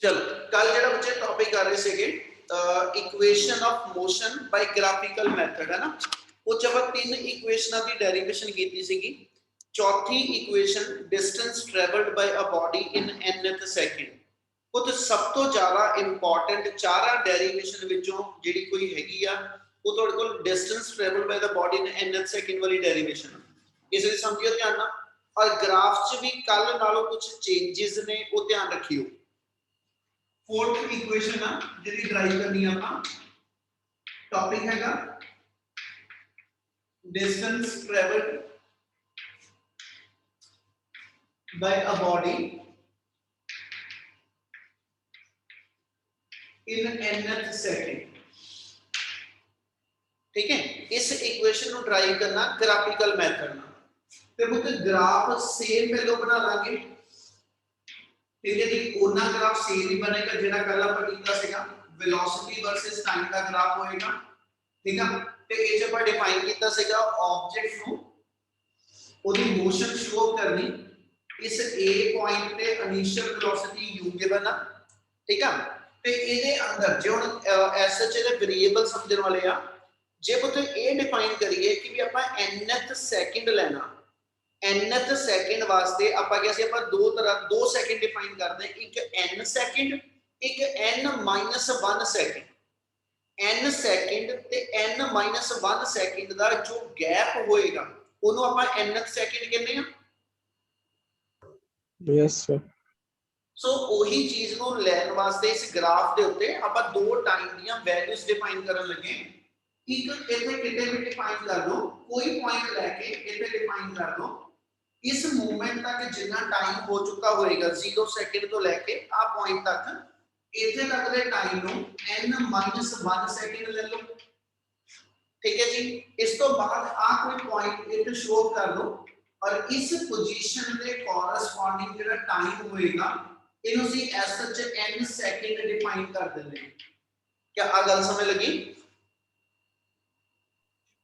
चलो कल जो बच्चे टॉपिक कर रहे थे equation of motion by graphical method है ना, उस आप तीन इक्वेशनों की डेरिवेशन की सी। चौथी equation distance travelled bye a body in nth second, वो तो सब तो ज़्यादा इंपॉर्टेंट चारा डेरिवेशन विचों जिहड़ी कोई हैगी आ वो तुहाडे कोल distance travelled by the body in nth second वाली डेरिवेशन इसलिए समझियो ध्यान नाल। और ग्राफ च भी कल नालों कुछ चेंजेस ने वो ध्यान रखियो। फोर्थ इक्वेशन आ जिहदी ड्राइव करनी आपां टॉपिक हैगा distance travelled bye a body in nth second. ठीक है, इस इक्वेशन को ड्राइव करना ग्राफिकल मेथड ना, ते पुत ग्राफ सेम पहले बना लांगे। ठीक है जी, ओना ग्राफ सेम ही बनेगा जेड़ा कल ਆਪਾਂ ਕੀਤਾ ਸੀਗਾ वेलोसिटी वर्सेस टाइम का ग्राफ होएगा। ठीक है, ਤੇ ਇਹ ਜੇ ਆਪਾਂ ਡਿਫਾਈਨ ਕੀਤਾ ਸੀਗਾ ਆਬਜੈਕਟ ਨੂੰ ਉਹਦੀ ਮੋਸ਼ਨ ਸ਼ੋ ਕਰਨੀ ਇਸ A ਪੁਆਇੰਟ ਤੇ ਇਨੀਸ਼ੀਅਲ वेलोसिटी u ਗਿਵਨ ਆ। ਠੀਕ ਆ, ਤੇ ਇਹਦੇ ਅੰਦਰ ਜੇ ਹੁਣ ਐਸ ਐਚ ਦੇ ਵੇਰੀਏਬਲ ਸਮਝਣ ਵਾਲੇ ਆ, ਜੇ ਪੁੱਤ ਇਹ ਡਿਫਾਈਨ ਕਰੀਏ ਕਿ ਵੀ ਆਪਾਂ nth ਸੈਕਿੰਡ ਲੈਣਾ, nth सेकंड वास्ते आपा क्या सी आपा दो सेकंड डिफाइन करते हैं, एक n सेकंड एक n-1 सेकंड। n सेकंड ते n-1 सेकंड दा जो गैप होएगा ओनू आपा nth सेकंड कहने हैं। Yes sir. सो ओही चीज नू लैन वास्ते इस ग्राफ दे उत्ते आपा दो टाइम दियां वैल्यूज डिफाइन करन लगे। एक इथे किते भी डिफाइन कर दो, कोई पॉइंट लेके इथे डिफाइन कर दो, इस मूवमेंट तक जितना टाइम हो चुका होएगा 0 सेकंड तो लेके आ पॉइंट तक इथे तक दे टाइम नु n-1 सेकंड ले लो। ठीक है जी, इस तो बाद आ कोई पॉइंट इथे शो कर दो और इस पोजीशन दे कॉरेस्पॉन्डिंग जेड़ा टाइम होएगा इनु सी एस एच n सेकंड डिफाइन कर देंगे। क्या आ गल समझ लगी?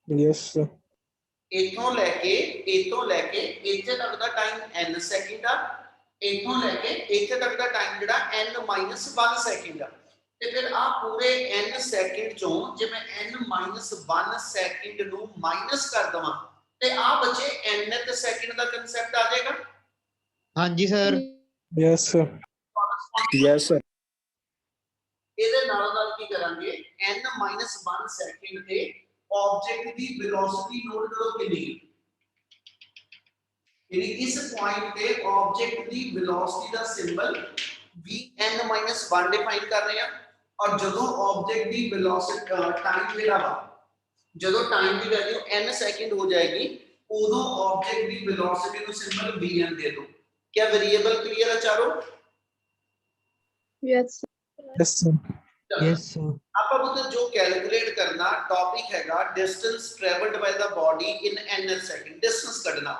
Yes sir. इथों लेके इथे तक दा टाइम n सेकंड आ, इथों लेके इथे तक दा टाइम जेड़ा n-1 सेकंड आ। ते फिर आ पूरे n सेकंड चों जे मैं n-1 सेकंड नु माइनस कर दवां ते आ बचे nth सेकंड दा कांसेप्ट आ जाएगा। हां जी sir. Yes sir. Yes sir. ਇਹਦੇ ਨਾਲ ਕੀ ਕਰਾਂਗੇ n-1 सेकंड ਤੇ ऑब्जेक्ट की वेलोसिटी नोट करो कितनी, यानी इस पॉइंट पे ऑब्जेक्ट की वेलोसिटी का सिंबल vn-1 डिफाइन कर रहे हैं। और जदों ऑब्जेक्ट की वेलोसिटी टाइम जेड़ा वा जदों टाइम की वैल्यू n सेकंड हो जाएगी उदों ऑब्जेक्ट की वेलोसिटी को सिंबल vn दे दो। क्या वेरिएबल क्लियर है चारों? Yes yes sir. Yes sir. आपा मतलब जो कैलकुलेट करना टॉपिक हैगा distance travelled by the body in nth second, distance कढना।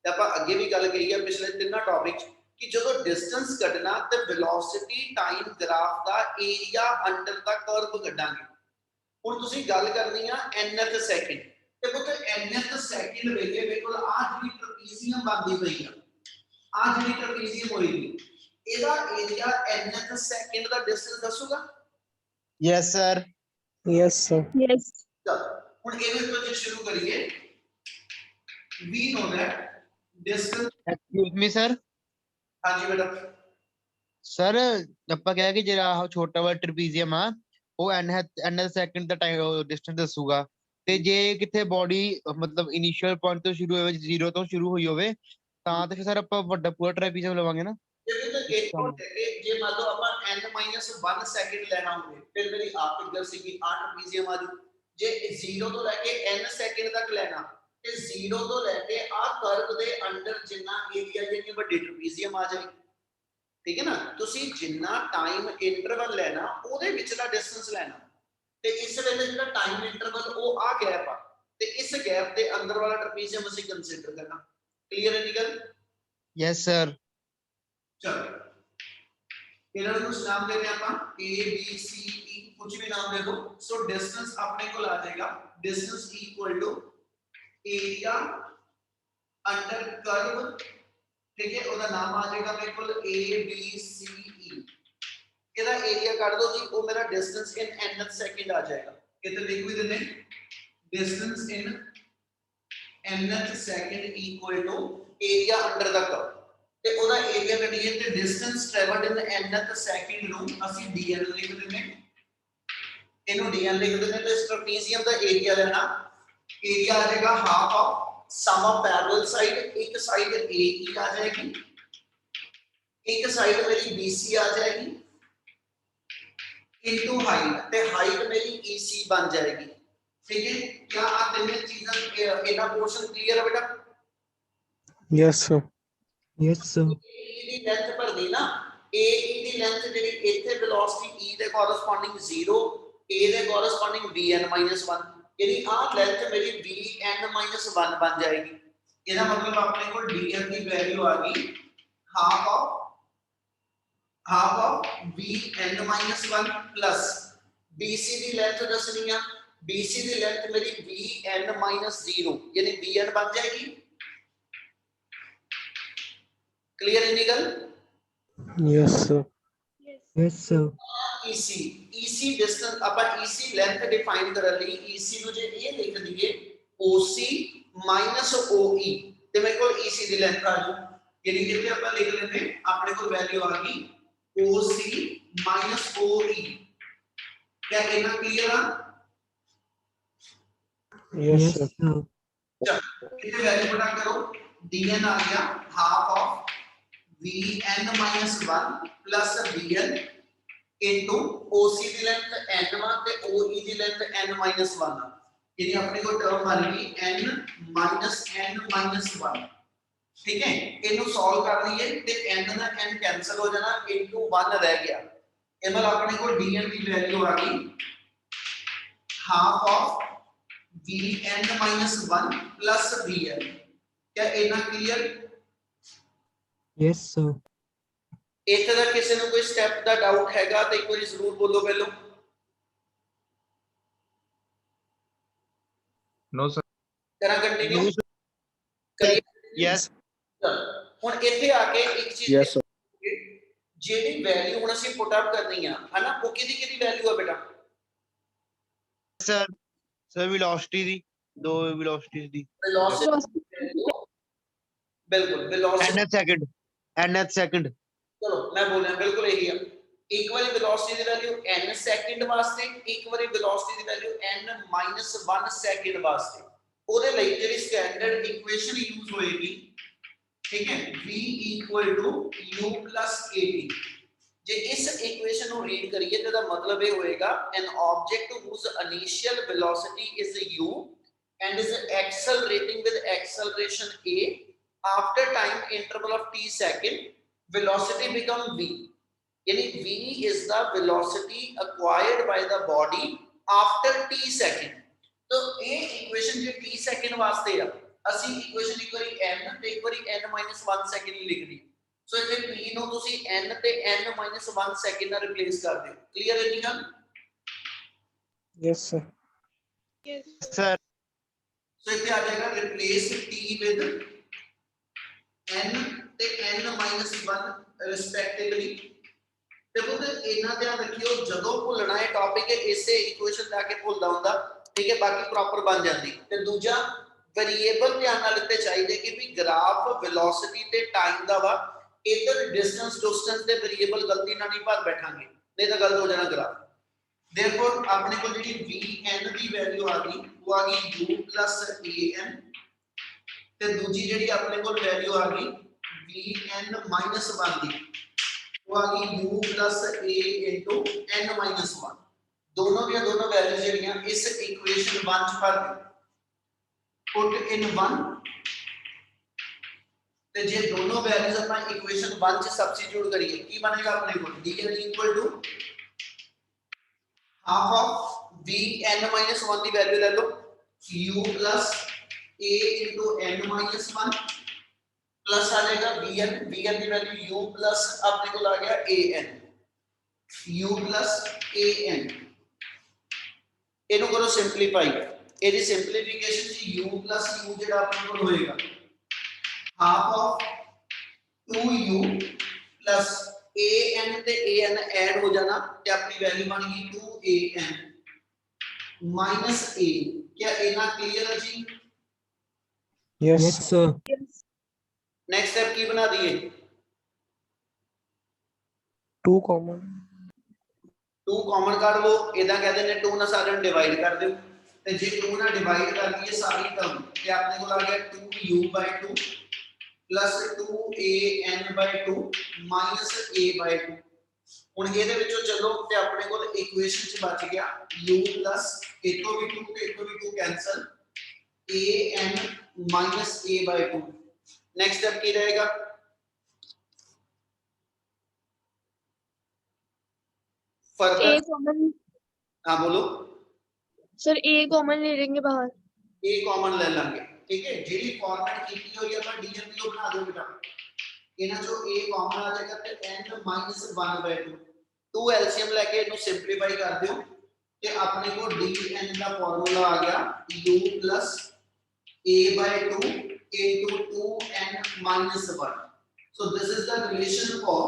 ते आपा अगे भी गल करी है पिछले तीनों टॉपिक कि जदों डिस्टेंस कढना ते वेलोसिटी टाइम ग्राफ दा एरिया अंडर द कर्व कढांगे। हुण तुसी गल करनी आ nth सेकंड ते पुत nth सेकंड वेले बिल्कुल आ जी ट्रेपीजियम बनदी पई आ, आ जी ट्रेपीजियम होएगी एदा एरिया nth सेकंड दा डिस्टेंस दसूगा। Yes sir. Yes sir. Yes. ਹੁਣ ਇਹਦੇ ਤੋਂ ਜੇ ਸ਼ੁਰੂ ਕਰੀਏ we know that distance। Excuse me sir. ਹਾਂਜੀ ਬੇਟਾ। सर ਆਪਾਂ ਕਿਹਾ ਕਿ ਜਿਹੜਾ ਛੋਟਾ ਵਾ ਟ੍ਰਪੀਜ਼ੀਅਮ ਆ ਉਹ n ਸੈਕਿੰਡ ਦਾ ਟਾਈਮ ਡਿਸਟੈਂਸ ਦੱਸੂਗਾ, ਤੇ ਜੇ ਕਿਤੇ ਬੋਡੀ ਮਤਲਬ ਇਨੀਸ਼ੀਅਲ ਪੁਆਇੰਟ ਤੋਂ ਸ਼ੁਰੂ ਹੋਵੇ 0 ਤੋਂ ਸ਼ੁਰੂ ਹੋਈ ਹੋਵੇ ਤਾਂ ਤੇ ਫਿਰ ਸਰ ਆਪਾਂ ਵੱਡਾ ਪੂਰਾ ਟ੍ਰਪੀਜ਼ੀਅਮ ਲਵਾਂਗੇ ਨਾ। ਜੇ ਮੰਨ ਲਓ ਆਪਾਂ n-1 ਸੈਕਿੰਡ ਲੈਣਾ ਹੋਵੇ ਫਿਰ ਮੇਰੀ ਆ ਫਿਗਰ ਸੀਗੀ ਆ ਟ੍ਰਪੀਜ਼ੀਅਮ ਆ ਜੂ। ਜੇ 0 ਤੋਂ ਲੈ ਕੇ n ਸੈਕਿੰਡ ਤੱਕ ਲੈਣਾ ਤੇ 0 ਤੋਂ ਲੈ ਕੇ ਆ ਕਰਵ ਦੇ ਅੰਡਰ ਜਿੰਨਾ ਏਰੀਆ ਜਿੰਨੀ ਵੱਡੀ ਟ੍ਰਪੀਜ਼ੀਅਮ ਆ ਜਾਏ। ठीक है ना, तुसी जिन्ना टाइम इंटरवल लेना ओदे विचला डिस्टेंस लेना ते इस वेले जेड़ा टाइम इंटरवल ओ आ गैप आ ते इस गैप दे अंदर वाला ट्रपीजियम ਅਸੀਂ कंसीडर करना। क्लियर है नी गल? Yes sir. चलो ਇਹਨਾਂ ਨੂੰ ਨਾਮ देते हैं अपन a b c e कुछ भी नाम दे दो। सो डिस्टेंस अपने को आ जाएगा distance equal to area under curve. ठीक है, ਉਹਦਾ ਨਾਮ ਆ ਜਾਏਗਾ ਮੇਰੇ ਕੋਲ a b c e। Area ਕੱਢ ਦੋ ਜੀ, ਉਹ ਮੇਰਾ ਡਿਸਟੈਂਸ ਇਨ nth ਸੈਕਿੰਡ ਆ ਜਾਏਗਾ। ਕਿਤੇ ਲਿਖ ਵੀ ਦਿੰਦੇ distance in nth second equal to area under ਦਾ ਕਰਵ, ਤੇ ਉਹਦਾ ਏਰੀਆ ਕੱਢੀਏ ਤੇ distance travelled in nth second ਨੂੰ ਅਸੀਂ dn ਲਿਖ ਦਿੰਦੇ, ਇਹਨੂੰ dn ਲਿਖ ਦਿੰਦੇ। ਤੇ ਇਸ ਟ੍ਰਪੀਜ਼ੀਅਮ ਦਾ ਏਰੀਆ ਲੈਣਾ, ਏਰੀਆ ਆ ਜਾਏਗਾ half of sum of parallel side, ਇੱਕ ਸਾਈਡ AE ਆ ਜਾਏਗੀ, ਇੱਕ ਸਾਈਡ ਮੇਰੀ BC ਆ ਜਾਏਗੀ इनटू हाइट, ते हाइट मेरी EC बन जाएगी। ठीक है, क्या आप तीनों चीजें इतना पोर्शन क्लियर है बेटा? Yes, sir. Yes, sir. E the length पर दी ना, AE दी लेंथ जेडी इथे velocity E they corresponding 0, A they corresponding Vn - 1, यानी आ लेंथ मेरी Vn - 1 बन जाएगी। ਇਹਦਾ मतलब अपने को dn की वैल्यू आ गई half of Vn - 1 plus BC दी लेंथ दसनी है, BC दी लेंथ मेरी Vn - 0 यानी Vn बन जाएगी। क्लियर है निकल? Yes, sir. Yes, sir. EC distance अपन EC लेंथ डिफाइन करने ਲਈ EC ਨੂੰ ਜੇ ਇਹ ਲਿਖ ਦਈਏ OC - OE ਤੇ ਮੇਰੇ ਕੋਲ EC ਦੀ ਲੈਂਥ ਆ ਜੂ, ਯਾਨੀ ਜਿੱਥੇ ਆਪਾਂ ਲਿਖ ਲੈਂਦੇ ਆਪਣੇ ਕੋਲ ਵੈਲਿਊ ਆ ਗਈ OC - OE। क्या कहना क्लियर है? Yes, sir. sir. कितने वैल्यू पता करो, dn आ गया half of Vn - 1 plus Vn into OC the length n1 ਤੇ OE ਦੀ लेंथ n - 1 यानी अपने को टर्म आ गई n - n - 1। ठीक है, इनको सॉल्व कर लिए ते n ना n कैंसिल हो जाना, इनटू 1 रह गया। ये मतलब अपने को dn की वैल्यू आ गई half of Vn - 1 plus Vn। क्या इतना क्लियर? Yes, sir. इथे दा किसी ਨੂੰ कोई स्टेप ਦਾ डाउट हैगा तो एक बार जरूर बोलो पहलो। No, sir. करा कंटिन्यू करिए। Yes. ਹੁਣ ਇੱਥੇ ਆ ਕੇ ਇੱਕ ਚੀਜ਼ Yes, sir. ਜਿਹੜੀ ਵੈਲਿਊ ਹੁਣ ਅਸੀਂ ਪੁੱਟ ਅਪ ਕਰਨੀ ਆ ਹਨਾ, ਉਹ ਕਿਹਦੀ ਵੈਲਿਊ ਆ ਬੇਟਾ? Sir. Sir, velocity ਦੀ ਦੋ velocities ਦੀ वेलोसिटी, बिल्कुल velocity. nth second nth second चलो मैं बोल रहा बिल्कुल यही है। एक बारी वेलोसिटी दी वैल्यू n सेकंड वास्ते, एक बारी वेलोसिटी दी वैल्यू n - 1 सेकंड वास्ते। ਉਹਦੇ ਲਈ ਜਿਹੜੀ ਸਟੈਂਡਰਡ ਇਕੁਏਸ਼ਨ ਯੂਜ਼ ਹੋਏਗੀ, ठीक है, v = u + at। ਜੇ ਇਸ ਇਕੁਏਸ਼ਨ ਨੂੰ ਰੀਡ ਕਰੀਏ ਤਾਂ ਇਹਦਾ ਮਤਲਬ ਇਹ ਹੋਏਗਾ an object whose initial velocity is u and is accelerating with acceleration a after time interval of t second, velocity become v। यानी v is the velocity acquired by the body after t second। तो ये equation जो t second वास्ते है, ਅਸੀਂ equation ਇੱਕ ਵਾਰੀ n ਤੇ ਇੱਕ ਵਾਰੀ n - 1 ਸੈਕਿੰਡ ਲਈ ਲਿਖਦੀ। ਸੋ ਇੱਥੇ p ਨੂੰ ਤੁਸੀਂ n ਤੇ n - 1 ਸੈਕਿੰਡ ਨਾਲ ਰਿਪਲੇਸ ਕਰ ਦਿਓ। ਕਲੀਅਰ ਹੈ ਜੀ ਗੱਲ? Yes, sir. sir ਸੋ ਇੱਥੇ ਆ ਜਾਏਗਾ ਰਿਪਲੇਸ t ਵਿਦ n ਤੇ n - 1 ਰਿਸਪੈਕਟਿਵਲੀ। ਤੇ ਉਹ ਇਹਨਾਂ ਧਿਆਨ ਰੱਖਿਓ, ਜਦੋਂ ਭੁੱਲਣਾ ਹੈ ਟੌਪਿਕ ਇਸੇ ਇਕੁਏਸ਼ਨ ਲਾ ਕੇ ਭੁੱਲਦਾ ਹੁੰਦਾ, ठीक है, बाकी प्रॉपर बन जाती। ते दूजा वेरिएबल ध्यान नाल लिखते चाहिए कि भी ग्राफ वेलोसिटी ते टाइम दा वा, इधर डिस्टेंस दे वेरिएबल गलती ना नहीं भर बैठांगे, नहीं तो गलत हो जाना ग्राफ। देयरफॉर अपने को जेडी Vn दी वैल्यू आ गई वो आ गई u + an, ते दूजी जेडी अपने को वैल्यू आ गई Vn - 1 दी, वो आ गई u + a * n - 1। दोनों की दोनों वैल्यूज ਜਿਹੜੀਆਂ इस इक्वेशन 1 ਚ ਭਰ ਦਿਓ, पुट इन 1। ਤੇ ਜੇ ਦੋਨੋਂ ਵੈल्यूज ਆਪਾਂ इक्वेशन 1 ਚ ਸਬਸਟੀਟਿਊਟ ਕਰੀਏ ਕੀ ਬਣੇਗਾ ਆਪਣੇ ਕੋਲ dn = हाफ ऑफ Vn - 1 ਦੀ ਵੈल्यू ਲੈ ਲਓ u + a * n - 1 प्लस आ जाएगा Vn ਦੀ वैल्यू u प्लस अपने को आ गया an, u + an। ਇਹਨੂੰ ਕਰੋ ਸਿੰਪਲੀਫਾਈ, ਇਹਦੀ ਸਿੰਪਲੀਫਿਕੇਸ਼ਨ ਜੀ u + u ਜਿਹੜਾ ਆਪਣੇ ਕੋਲ ਹੋਏਗਾ ਹਾਫ ਆਫ 2u + an ਤੇ an ਐਡ ਹੋ ਜਾਣਾ ਤੇ ਆਪਣੀ ਵੈਲਿਊ ਬਣ ਗਈ 2an minus a। क्या इतना क्लियर है जी? Yes. Yes, sir. Next step की बना दिए 2 common. 2 कॉमन कर लो, इदा कहते हैं 2 ਨਾਲ ਸਾਰਿਆਂ ਨੂੰ ਡਿਵਾਈਡ ਕਰ ਦਿਓ ਤੇ ਜੇ 2 ਨਾਲ ਡਿਵਾਈਡ ਕਰ ਦਈਏ ਸਾਰੀ ਟਰਮ ਤੇ ਆਪਣੇ ਕੋਲ ਆ ਗਿਆ 2u/2 plus 2an/2 minus a/2। ਹੁਣ ਇਹਦੇ ਵਿੱਚੋਂ ਚੱਲੋ ਤੇ ਆਪਣੇ ਕੋਲ ਇਕੁਏਸ਼ਨ ਚ ਬਚ ਗਿਆ u plus ਇਤੋਂ ਵੀ 2 ਤੇ ਇਤੋਂ ਵੀ 2 cancel an minus a/2। Next step की रहेगा फर्दर ए कॉमन हाँ बोलो सर ए कॉमन ले लेंगे बाहर ए कॉमन ले लेंगे ठीक है जेडी फॉर्मेट कीती हुई है पर डीएम को बना दो बेटा इना जो ए कॉमन आ जाएगा ते n - 1/2 2 एलसीएम लेके इनु सिंपलीफाई कर दियो ते अपने को dn का फार्मूला आ गया u plus a/2 into 2n minus 1। So this is the relation of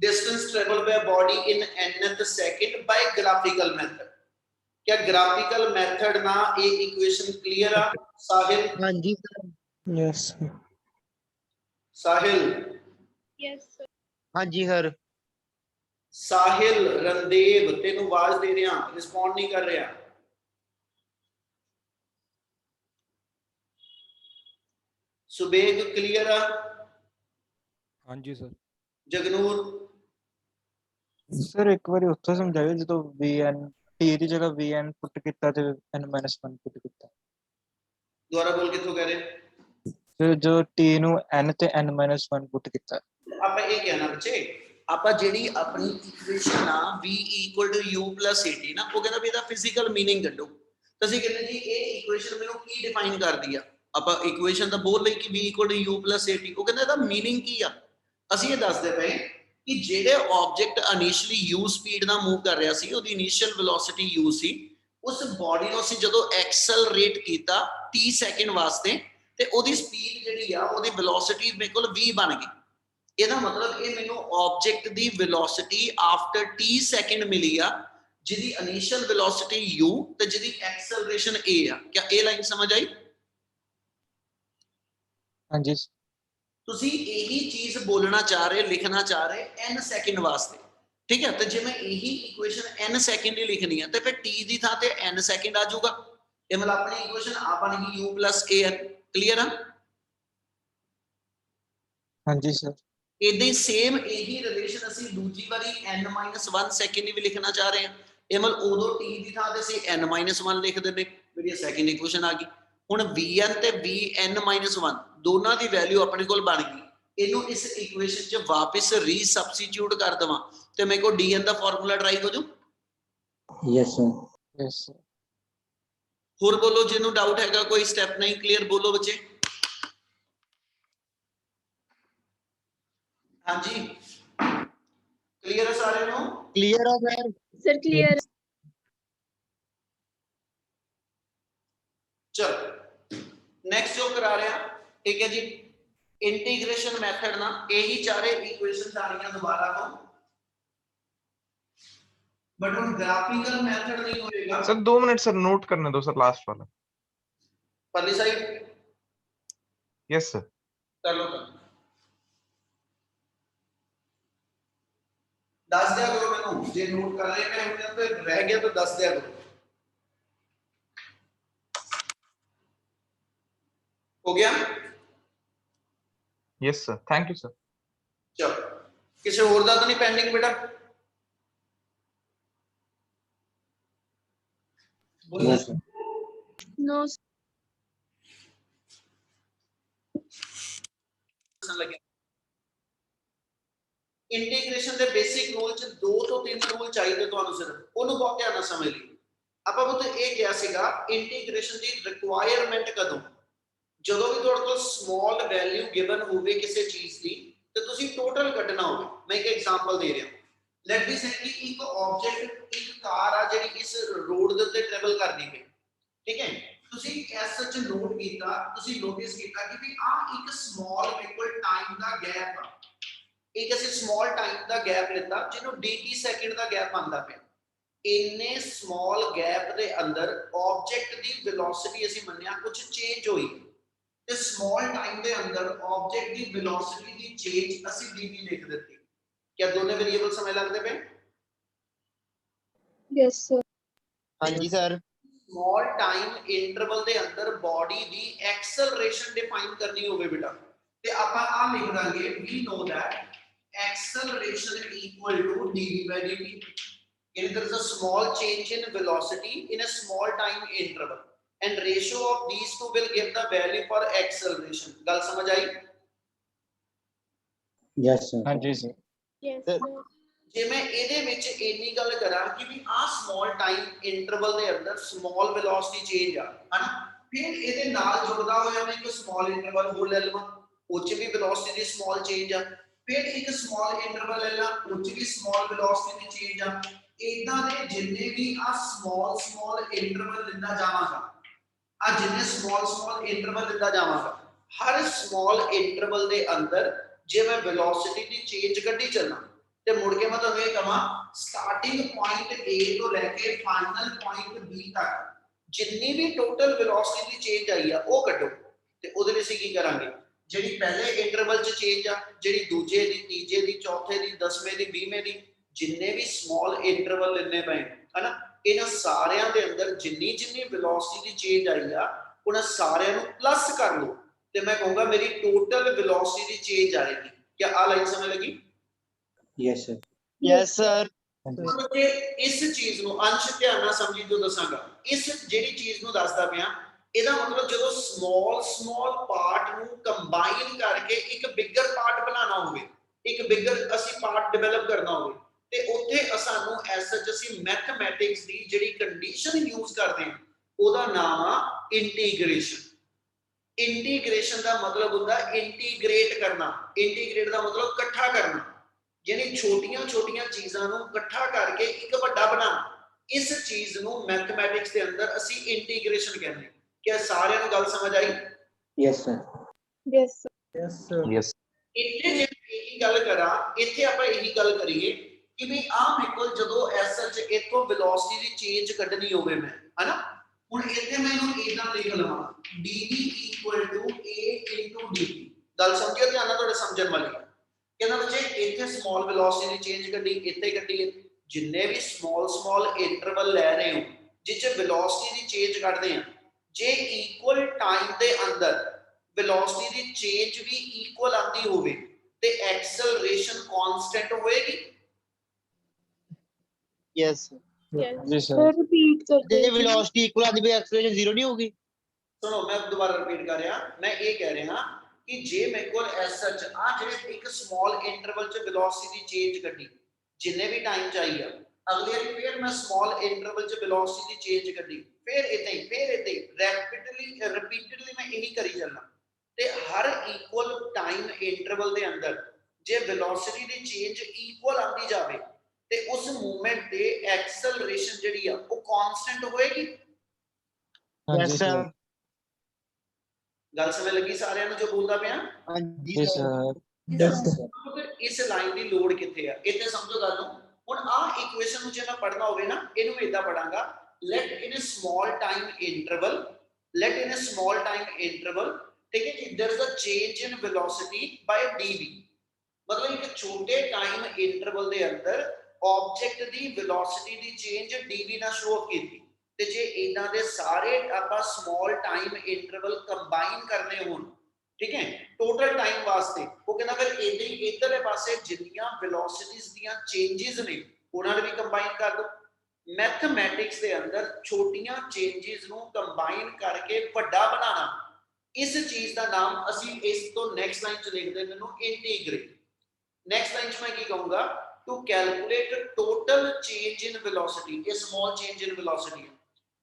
distance traveled by body in nth second by graphical method। क्या ग्राफिकल मेथड ना ये इक्वेशन क्लियर है साहिल? हाँ जी सर। Yes, sir. साहिल yes sir हाँ जी sir. साहिल रणदेव तेनू आवाज दे रहा respond नहीं कर रहा। सुबेग क्लियर है? हाँ जी सर। जगनूर सर एक बार उत्थे समझाइए जो vn t ਦੀ ਜਗ੍ਹਾ vn ਪੁੱਟ ਕੀਤਾ ਤੇ n - 1 ਪੁੱਟ ਕੀਤਾ दोबारा बोल किथों कह रहे ਫਿਰ ਜੋ t ਨੂੰ n ਤੇ n - 1 ਪੁੱਟ ਕੀਤਾ ਆਪਾਂ ਇਹ ਕਹਿਣਾ ਬੱਚੇ ਆਪਾਂ ਜਿਹੜੀ ਆਪਣੀ ਇਕੁਏਸ਼ਨ ਆ v = u + at ਨਾ ਉਹ ਕਹਿੰਦਾ ਵੀ ਇਹਦਾ ਫਿਜ਼ੀਕਲ मीनिंग ਕੱਢੋ ਤਾਂ ਅਸੀਂ ਕਹਿੰਦੇ ਜੀ ਇਹ ਇਕੁਏਸ਼ਨ ਮੈਨੂੰ ਕੀ ਡਿਫਾਈਨ ਕਰਦੀ ਆ ਆਪਾਂ ਇਕੁਏਸ਼ਨ ਤਾਂ ਬੋਲ ਲਈ ਕਿ v = u + at ਉਹ ਕਹਿੰਦਾ ਇਹਦਾ मीनिंग ਕੀ ਆ ਅਸੀਂ ਇਹ ਦੱਸਦੇ ਪਏ ਕਿ ਜਿਹੜੇ ਆਬਜੈਕਟ ਇਨੀਸ਼ੀਅਲੀ u ਸਪੀਡ ਨਾਲ ਮੂਵ ਕਰ ਰਿਹਾ ਸੀ ਉਹਦੀ ਇਨੀਸ਼ੀਅਲ ਵੈਲੋਸਿਟੀ u ਸੀ ਉਸ ਬਾਡੀ ਨੂੰ ਅਸੀਂ ਜਦੋਂ ਐਕਸਲਰੇਟ ਕੀਤਾ 30 ਸੈਕਿੰਡ ਵਾਸਤੇ ਤੇ ਉਹਦੀ ਸਪੀਡ ਜਿਹੜੀ ਆ ਉਹਦੀ ਵੈਲੋਸਿਟੀ ਮੇਰੇ ਕੋਲ v ਬਣ ਗਈ। ਇਹਦਾ ਮਤਲਬ ਇਹ ਮੈਨੂੰ ਆਬਜੈਕਟ ਦੀ ਵੈਲੋਸਿਟੀ ਆਫਟਰ 30 ਸੈਕਿੰਡ ਮਿਲੀ ਆ ਜਿਹਦੀ ਇਨੀਸ਼ੀਅਲ ਵੈਲੋਸਿਟੀ u ਤੇ ਜਿਹਦੀ ਐਕਸਲਰੇਸ਼ਨ a ਆ। ਕੀ ਇਹ ਲਾਈਨ ਸਮਝ ਆਈ? ਹਾਂਜੀ ਤੁਸੀਂ ਇਹੀ ਚੀਜ਼ ਬੋਲਣਾ ਚਾਹ ਰਹੇ ਲਿਖਣਾ ਚਾਹ ਰਹੇ n ਸੈਕਿੰਡ ਵਾਸਤੇ ਠੀਕ ਹੈ ਤੇ ਜੇ ਮੈਂ ਇਹੀ ਇਕੁਏਸ਼ਨ n ਸੈਕਿੰਡ ਹੀ ਲਿਖਣੀ ਹੈ ਤੇ ਫਿਰ t ਦੀ ਥਾਂ ਤੇ n ਸੈਕਿੰਡ ਆ ਜਾਊਗਾ। ਇਹ ਮਤਲਬ ਆਪਣੀ ਇਕੁਏਸ਼ਨ ਆ ਬਣ ਗਈ u + an ਕਲੀਅਰ ਆ? ਹਾਂਜੀ ਸਰ ਇਦਾਂ ਹੀ ਸੇਮ ਇਹੀ ਰਿਲੇਸ਼ਨ ਅਸੀਂ ਦੂਜੀ ਵਾਰੀ n - 1 ਸੈਕਿੰਡ ਵੀ ਲਿਖਣਾ ਚਾਹ ਰਹੇ ਹਾਂ। ਇਹ ਮਤਲਬ ਉਦੋਂ t ਦੀ ਥਾਂ ਤੇ ਅਸੀਂ n - 1 ਲਿਖ ਦਿੰਦੇ ਮੇਰੀ ਸੈਕਿੰਡ ਇਕੁਏਸ਼ਨ ਆ ਗਈ। ਹੁਣ vn ਤੇ vn - 1 ਦੋਨਾਂ ਦੀ ਵੈਲਿਊ ਆਪਣੇ ਕੋਲ ਬਣ ਗਈ। ਇਹਨੂੰ ਇਸ ਇਕੁਏਸ਼ਨ 'ਚ ਵਾਪਸ ਰੀਸਬਸਟੀਟਿਊਟ ਕਰ ਦਵਾਂ ਤੇ ਮੇਰੇ ਕੋਲ dn ਦਾ ਫਾਰਮੂਲਾ ਡਰਾਈਵ ਹੋ ਜਾਊ। ਯੈਸ ਸਰ ਯੈਸ ਸਰ ਹੋਰ ਬੋਲੋ ਜਿਹਨੂੰ ਡਾਊਟ ਹੈਗਾ ਕੋਈ ਸਟੈਪ ਨਹੀਂ ਕਲੀਅਰ ਬੋਲੋ ਬੱਚੇ। ਹਾਂਜੀ ਕਲੀਅਰ ਹੈ ਸਾਰਿਆਂ ਨੂੰ? क्लियर है सर। सर क्लियर चलो नेक्स्ट जो करा रहे हैं ठीक है जी इंटीग्रेशन मेथड ना यही चारे इक्वेशन आनी दोबारा तो बट हम ग्राफिकल मेथड नहीं होएगा। सर 2 मिनट सर नोट करने दो सर लास्ट वाला। पहली साइड यस सर। कर लो दस दिया करो मैनू जे नोट कर रहे हैं तो रह गया तो दस दिया करो। हो गया? Yes sir thank you sir. चलो किसी और दा तो नहीं पेंडिंग बेटा? बोलो नो इंटीग्रेशन ਦੇ ਬੇਸਿਕ ਰੂਲ ਚ 2 ਤੋਂ 3 ਰੂਲ ਚਾਹੀਦੇ ਤੁਹਾਨੂੰ ਸਿਰਫ ਉਹਨੂੰ ਬਹੁਤ ਧਿਆਨ ਨਾਲ ਸਮਝ ਲਈ। ਆਪਾਂ ਉਹ ਇਹ ਕਿਹਾ ਸੀਗਾ ਇੰਟੀਗ੍ਰੇਸ਼ਨ ਦੀ ਰਿਕੁਆਇਰਮੈਂਟ ਕਦੋਂ ਜਦੋਂ ਵੀ ਤੁਹਾਡੇ ਕੋਲ ਸਮਾਲ ਵੈਲਿਊ ਗਿਵਨ ਹੋਵੇ ਕਿਸੇ ਚੀਜ਼ ਦੀ ਤੇ ਤੁਸੀਂ ਟੋਟਲ ਕੱਢਣਾ ਹੋਵੇ। ਮੈਂ ਇੱਕ ਐਗਜ਼ਾਮਪਲ ਦੇ ਰਿਹਾ ਲੈਟ ਬੀ ਸੇ ਕਿ ਇੱਕ ਆਬਜੈਕਟ ਇੱਕ ਕਾਰ ਆ ਜਿਹੜੀ ਇਸ ਰੋਡ ਦੇ ਉੱਤੇ ਟਰੈਵਲ ਕਰਦੀ ਪਈ ਠੀਕ ਹੈ ਤੁਸੀਂ ਐਸ ਸੱਚ ਨੋਟ ਕੀਤਾ ਤੁਸੀਂ ਨੋਟਿਸ ਕੀਤਾ ਕਿ ਵੀ ਆ ਇੱਕ ਸਮਾਲ ਇਕੁਅਲ ਟਾਈਮ ਦਾ ਗੈਪ ਆ ਇੱਕ ਅਸੀਂ ਸਮਾਲ ਟਾਈਮ ਦਾ ਗੈਪ ਲਿੱਤਾ ਜਿਹਨੂੰ dt ਸੈਕਿੰਡ ਦਾ ਗੈਪ ਆਂਦਾ ਪਿਆ। ਇੰਨੇ ਸਮਾਲ ਗੈਪ ਦੇ ਅੰਦਰ ਆਬਜੈਕਟ ਦੀ ਵੈਲੋਸਿਟੀ ਅਸੀਂ ਮੰਨਿਆ ਕੁਝ ਚੇਂਜ ਹੋਈ ਤੇ ਸਮਾਲ ਟਾਈਮ ਦੇ ਅੰਦਰ ਆਬਜੈਕਟ ਦੀ ਵੈਲੋਸਿਟੀ ਦੀ ਚੇਂਜ ਅਸੀਂ dt ਲਿਖ ਦਿੱਤੀ। क्या दोनों वेरिएबल समय लगते पे? Yes, sir. ਹਾਂਜੀ ਸਰ। स्मॉल टाइम इंटरवल ਦੇ ਅੰਦਰ ਬੋਡੀ ਦੀ ਐਕਸਲਰੇਸ਼ਨ ਡਿਫਾਈਨ ਕਰਨੀ ਹੋਵੇ ਬੇਟਾ ਤੇ ਆਪਾਂ ਆ ਲਿਖ ਦਾਂਗੇ we know that acceleration equal to dv by dt. If there is a small change in velocity in a small time interval and ratio of these two will give the value for acceleration. ਗੱਲ ਸਮਝ ਆਈ? Yes, sir. ਹਾਂਜੀ sir. Yes, Sir. sir. ਜੇ ਮੈਂ ਇਹਦੇ ਵਿੱਚ ਇੰਨੀ ਗੱਲ ਕਰਾਂ ਕਿ ਵੀ ਆ ਸਮਾਲ ਟਾਈਮ ਇੰਟਰਵਲ ਦੇ ਅੰਦਰ ਸਮਾਲ ਵੈਲੋਸਿਟੀ ਚੇਂਜ ਆ ਹਨਾ, ਫਿਰ ਇਹਦੇ ਨਾਲ ਜੁੜਦਾ ਹੋਇਆ ਮੈਂ ਇੱਕ ਸਮਾਲ ਇੰਟਰਵਲ ਹੋਰ ਲੈ ਲਵਾਂ, ਉਹ 'ਚ ਵੀ ਵੈਲੋਸਿਟੀ ਦੀ ਸਮਾਲ ਚੇਂਜ ਆ, ਫਿਰ ਇੱਕ ਸਮਾਲ ਇੰਟਰਵਲ ਲੈ ਲਾਂ, ਉਹ 'ਚ ਵੀ ਸਮਾਲ ਵੈਲੋਸਿਟੀ ਦੀ ਚੇਂਜ ਆ। ਇਦਾਂ ਦੇ ਜਿੰਨੇ ਵੀ ਆ ਸਮਾਲ ਇੰਟਰਵਲ ਦਿੰਦਾ ਜਾਵਾਂਗਾ, ਆ ਜਿੰਨੇ ਸਮਾਲ ਇੰਟਰਵਲ ਦਿੰਦਾ ਜਾਵਾਂਗਾ, ਹਰ ਸਮਾਲ ਇੰਟਰਵਲ ਦੇ ਅੰਦਰ ਜੇ ਮੈਂ ਵੈਲੋਸਿਟੀ ਦੀ ਚੇਂਜ ਕੱਢੀ ਚੱਲਾਂ ਤੇ ਮੁੜ ਕੇ ਮੈਂ ਤੁਹਾਨੂੰ ਇਹ ਕਹਾਂ ਸਟਾਰਟਿੰਗ ਪੁਆਇੰਟ A ਤੋਂ ਲੈ ਕੇ ਫਾਈਨਲ ਪੁਆਇੰਟ B ਤੱਕ ਜਿੰਨੀ ਵੀ ਟੋਟਲ ਵੈਲੋਸਿਟੀ ਦੀ ਚੇਂਜ ਆਈ ਆ ਉਹ ਕੱਢੋ ਤੇ ਉਹਦੇ ਵਿੱਚ ਅਸੀਂ ਕੀ ਕਰਾਂਗੇ, ਜਿਹੜੀ ਪਹਿਲੇ ਇੰਟਰਵਲ 'ਚ ਚੇਂਜ ਆ, ਜਿਹੜੀ ਦੂਜੇ ਦੀ, ਤੀਜੇ ਦੀ, ਚੌਥੇ ਦੀ, 10ਵੇਂ ਦੀ, 20ਵੇਂ ਦੀ, ਜਿੰਨੇ ਵੀ ਸਮਾਲ ਇੰਟਰਵਲ ਲੈਣੇ ਪਏ ਹਨਾ, ਇਹਨਾਂ ਸਾਰਿਆਂ ਦੇ ਅੰਦਰ ਜਿੰਨੀ ਵੈਲੋਸਿਟੀ ਦੀ ਚੇਂਜ ਆਈ ਆ ਉਹਨਾਂ ਸਾਰਿਆਂ ਨੂੰ ਪਲੱਸ ਕਰ ਲਓ ਤੇ ਮੈਂ ਕਹੂੰਗਾ ਮੇਰੀ ਟੋਟਲ ਵੈਲੋਸਿਟੀ ਦੀ ਚੇਂਜ ਆਏਗੀ। ਕੀ ਆ ਲਾਈਨ ਸਮਝ ਲੱਗੀ? Yes, sir. Yes sir. ਬੱਚੇ ਇਸ ਚੀਜ਼ ਨੂੰ ਅੰਸ਼ ਧਿਆਨ ਨਾਲ ਸਮਝੀ ਜੋ ਦੱਸਾਂਗਾ, ਇਸ ਜਿਹੜੀ ਚੀਜ਼ ਨੂੰ ਦੱਸਦਾ ਪਿਆ ਇਹਦਾ ਮਤਲਬ ਜਦੋਂ ਸਮਾਲ ਪਾਰਟ ਨੂੰ ਕੰਬਾਈਨ ਕਰਕੇ ਇੱਕ ਬਿਗਰ ਪਾਰਟ ਬਣਾਉਣਾ ਹੋਵੇ, ਇੱਕ ਬਿਗਰ ਅਸੀਂ ਪਾਰਟ ਡਿਵੈਲਪ ਕਰਨਾ ਹੋਵੇ ਤੇ ਉੱਥੇ ਸਾਨੂੰ ਐਸਐਚ ਅਸੀਂ ਮੈਥਮੈਟਿਕਸ ਦੀ ਜਿਹੜੀ ਕੰਡੀਸ਼ਨ ਯੂਜ਼ ਕਰਦੇ ਹਾਂ ਉਹਦਾ ਨਾਮ ਆ ਇੰਟੀਗ੍ਰੇਸ਼ਨ। ਇੰਟੀਗ੍ਰੇਸ਼ਨ ਦਾ ਮਤਲਬ ਹੁੰਦਾ ਇੰਟੀਗ੍ਰੇਟ ਕਰਨਾ, ਇੰਟੀਗ੍ਰੇਟ ਦਾ ਮਤਲਬ ਇਕੱਠਾ ਕਰਨਾ, ਯਾਨੀ ਛੋਟੀਆਂ ਚੀਜ਼ਾਂ ਨੂੰ ਇਕੱਠਾ ਕਰਕੇ ਇੱਕ ਵੱਡਾ ਬਣਾਉਣਾ। ਇਸ ਚੀਜ਼ ਨੂੰ ਮੈਥਮੈਟਿਕਸ ਦੇ ਅੰਦਰ ਅਸੀਂ ਇੰਟੀਗ੍ਰੇਸ਼ਨ ਕਹਿੰਦੇ ਹਾਂ। ਕੀ ਸਾਰਿਆਂ ਨੂੰ ਗੱਲ ਸਮਝ ਆਈ? Yes, sir. Yes, sir. Yes sir. Yes. ਇੱਥੇ ਜੇ ਇਹੀ ਗੱਲ ਕਰਾਂ, ਇੱਥੇ ਆਪਾਂ ਇਹੀ ਗੱਲ ਕਰੀਏ ਕਿ ਵੀ ਆਹ ਮੇਰੇ ਕੋਲ ਜਦੋਂ ਐਸਐਚ ਇਥੋਂ ਵੈਲੋਸਿਟੀ ਦੀ ਚੇਂਜ ਕੱਢਣੀ ਹੋਵੇ ਮੈਂ ਹਨਾ, ਹੁਣ ਇੱਥੇ ਮੈਂ ਇਹਨੂੰ ਇਦਾਂ ਲਿਖ ਲਵਾਂ dv = a * dt। ਗੱਲ ਸਮਝਿਓ ਧਿਆਨ ਨਾਲ, ਤੁਹਾਡੇ ਸਮਝਣ ਵਾਲੀ ਕਹਿੰਦਾ ਬੱਚੇ ਇੱਥੇ ਸਮਾਲ ਵੈਲੋਸਿਟੀ ਦੀ ਚੇਂਜ ਕੱਢੀ, ਇੱਥੇ ਕੱਢੀ, ਜਿੰਨੇ ਵੀ ਸਮਾਲ ਇੰਟਰਵਲ ਲੈ ਰਹੇ ਹੋ ਜਿੱਚ ਵੈਲੋਸਿਟੀ ਦੀ ਚੇਂਜ ਕੱਢਦੇ ਆ, ਜੇ ਇਕੁਅਲ ਟਾਈਮ ਦੇ ਅੰਦਰ ਵੈਲੋਸਿਟੀ ਦੀ ਚੇਂਜ ਵੀ ਇਕੁਅਲ ਆਂਦੀ ਹੋਵੇ ਤੇ ਐਕਸਲਰੇਸ਼ਨ ਕਾਂਸਟੈਂਟ ਹੋਏਗੀ। ਯੈਸ। Yes. ਜੀ Sir, ਸਰ। repeat ਜੇ करते ਵੈਲੋਸਿਟੀ ਇਕੁਅਲ ਆਦੀ ਵੀ ਐਕਸਲਰੇਸ਼ਨ ਜ਼ੀਰੋ ਨਹੀਂ ਹੋਊਗੀ। ਸੁਣੋ ਮੈਂ ਦੁਬਾਰਾ ਰਿਪੀਟ ਕਰ ਰਿਹਾ, ਮੈਂ ਇਹ ਕਹਿ ਰਿਹਾ ਕਿ ਜੇ ਮੇਰੇ ਕੋਲ ਐਸਐਚ ਆ ਜਿਹੜੇ ਇੱਕ ਸਮਾਲ ਇੰਟਰਵਲ 'ਚ ਵੈਲੋਸਿਟੀ ਦੀ ਚੇਂਜ ਕੱਢੀ ਜਿੰਨੇ ਵੀ ਟਾਈਮ ਚਾਹੀ ਆ, ਅਗਲੀ ਵਾਰੀ ਫਿਰ ਮੈਂ ਸਮਾਲ ਇੰਟਰਵਲ 'ਚ ਵੈਲੋਸਿਟੀ ਦੀ ਚੇਂਜ ਕੱਢੀ, ਫਿਰ ਇਦਾਂ ਹੀ ਰਿਪੀਟਡਲੀ ਮੈਂ ਇਹੀ ਕਰੀ ਚੱਲਣਾ ਤੇ ਹਰ ਇਕੁਅਲ ਟਾਈਮ ਇੰਟਰਵਲ ਦੇ ਅੰਦਰ ਜੇ ਵੈਲੋਸਿਟੀ ਦੀ ਚੇਂਜ ਇਕੁਅਲ ਆਂਦੀ ਜਾਵੇ ਤੇ ਉਸ ਮੂਵਮੈਂਟ ਤੇ ਐਕਸਲਰੇਸ਼ਨ ਜਿਹੜੀ ਆ ਉਹ ਕਾਂਸਟੈਂਟ ਹੋਏਗੀ। ਹਾਂਜੀ ਸਰ। ਗੱਲ ਸਮਝ ਲੱਗੀ ਸਾਰਿਆਂ ਨੂੰ ਜੋ ਬੋਲਦਾ ਪਿਆ? ਹਾਂਜੀ ਜੀ ਸਰ। ਸਰ। Yes, sir. ਇਸ ਲਾਈਨ ਦੀ ਲੋੜ ਕਿੱਥੇ ਆ, ਇੱਥੇ ਸਮਝੋ ਗੱਲ ਨੂੰ। ਹੁਣ ਆਹ ਇਕੁਏਸ਼ਨ ਨੂੰ ਜੇ ਮੈਂ ਪੜ੍ਹਨਾ ਹੋਵੇ ਨਾ, ਇਹਨੂੰ ਇਦਾਂ ਪੜਾਂਗਾ, let in a small time interval ਠੀਕ ਹੈ ਜੀ, there is a change in velocity by dv। ਮਤਲਬ ਇੱਕ ਛੋਟੇ ਟਾਈਮ ਇੰਟਰਵਲ ਦੇ ਅੰਦਰ ਆਬਜੈਕਟ ਦੀ ਵੈਲੋਸਿਟੀ ਦੀ ਚੇਂਜ dv ਨਾਲ ਸ਼ੋ ਅਪ ਕੀਤੀ ਤੇ ਜੇ ਇਹਨਾਂ ਦੇ ਸਾਰੇ ਆਪਾਂ ਸਮਾਲ ਟਾਈਮ ਇੰਟਰਵਲ ਕੰਬਾਈਨ ਕਰਨੇ ਹੋਣ, ਠੀਕ ਹੈ, ਟੋਟਲ ਟਾਈਮ ਵਾਸਤੇ, ਉਹ ਕਹਿੰਦਾ ਫਿਰ ਇਦਾਂ ਹੀ ਇਧਰਲੇ ਪਾਸੇ ਜਿੰਨੀਆਂ ਵੈਲੋਸਿਟੀਜ਼ ਦੀਆਂ ਚੇਂਜਸ ਨੇ ਉਹਨਾਂ ਨੂੰ ਵੀ ਕੰਬਾਈਨ ਕਰ ਦੋ। ਮੈਥਮੈਟਿਕਸ ਦੇ ਅੰਦਰ ਛੋਟੀਆਂ ਚੇਂਜਸ ਨੂੰ ਕੰਬਾਈਨ ਕਰਕੇ ਵੱਡਾ ਬਣਾਉਣਾ, ਇਸ ਚੀਜ਼ ਦਾ ਨਾਮ ਅਸੀਂ ਇਸ ਤੋਂ ਨੈਕਸਟ ਲਾਈਨ 'ਚ ਲਿਖਦੇ ਨੇ ਨੂੰ ਇੰਟੀਗ੍ਰੇਟ। ਨੈਕਸਟ ਲਾਈਨ 'ਚ ਮੈਂ ਕੀ ਕਹੂੰਗਾ, to calculate total change in velocity, ਇਹ ਸਮਾਲ ਚੇਂਜ ਇਨ ਵੈਲੋਸਿਟੀ ਹੈ,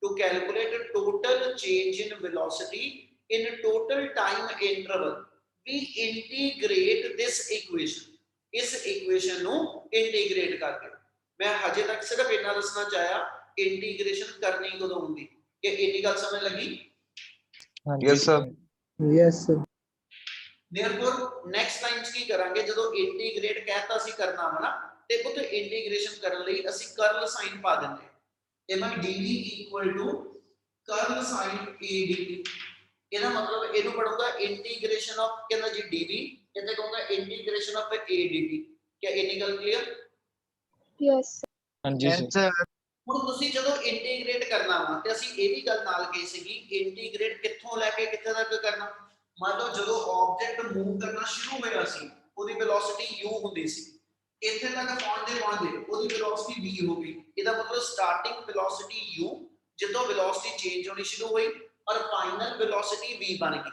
to calculate total change in velocity in total time interval we integrate this equation। ਇਸ equation ਨੂੰ integrate ਕਰਕੇ ਮੈਂ ਹਜੇ ਤੱਕ ਸਿਰਫ ਇੰਨਾ ਦੱਸਣਾ ਚਾਹਿਆ ਇੰਟੀਗ੍ਰੇਸ਼ਨ ਕਰਨੀ ਕਦੋਂ ਹੁੰਦੀ, ਕਿ ਇੰਨੀ ਗੱਲ ਸਮਝ ਲੱਗੀ? ਹਾਂਜੀ Yes, sir. Yes, sir. Therefore next time ਕੀ ਕਰਾਂਗੇ, ਜਦੋਂ ਇੰਟੀਗ੍ਰੇਟ ਕਹਿਤਾ ਸੀ ਕਰਨਾ ਵਾ ਨਾ, ਤੇ ਪੁੱਤ ਇੰਟੀਗ੍ਰੇਸ਼ਨ ਕਰਨ ਲਈ ਅਸੀਂ ਕਰਲ ਸਾਈਨ ਪਾ ਦਿੰਦੇ ਹਾਂ। ਇਹ ਮੈਂ dv equal to curl sign a dt। ਇਹਦਾ ਮਤਲਬ ਇਹਨੂੰ ਪੜੂਗਾ ਇੰਟੀਗ੍ਰੇਸ਼ਨ ਆਫ, ਕਹਿੰਦਾ ਜੀ dv, ਇੱਥੇ ਕਹੂੰਗਾ ਇੰਟੀਗ੍ਰੇਸ਼ਨ ਆਫ a dt। ਕੀ ਇੰਨੀ ਗੱਲ ਕਲੀਅਰ? Yes. ਹਾਂਜੀ yes ਸਰ sir ਹੁਣ ਤੁਸੀਂ ਜਦੋਂ ਇੰਟੀਗ੍ਰੇਟ ਕਰਨਾ ਵਾ, ਤੇ ਅਸੀਂ ਇਹ ਵੀ ਗੱਲ ਨਾਲ ਕਹੀ ਸੀਗੀ ਇੰਟੀਗ੍ਰੇਟ ਕਿੱਥੋਂ ਲੈ ਕੇ ਕਿੱਥੇ ਤੱਕ ਕਰਨਾ। ਮੰਨ ਲਓ ਜਦੋਂ ਆਬਜੈਕਟ ਮੂਵ ਕਰਨਾ ਸ਼ੁਰੂ ਹੋਇਆ ਸੀ, ਉਹਦੀ ਵੈਲੋਸਿਟੀ u ਹੁੰਦੀ ਸੀ, ਇੱਥੇ ਤੱਕ ਪਹੁੰਚਦੇ ਉਹਦੀ ਵੈਲੋਸਿਟੀ v ਹੋ ਗਈ। ਇਹਦਾ ਮਤਲਬ ਸਟਾਰਟਿੰਗ ਵੈਲੋਸਿਟੀ u, ਜਦੋਂ ਵੈਲੋਸਿਟੀ ਚੇਂਜ ਹੋਣੀ ਸ਼ੁਰੂ ਹੋਈ, ਔਰ ਫਾਈਨਲ ਵੈਲੋਸਿਟੀ v ਬਣ ਗਈ।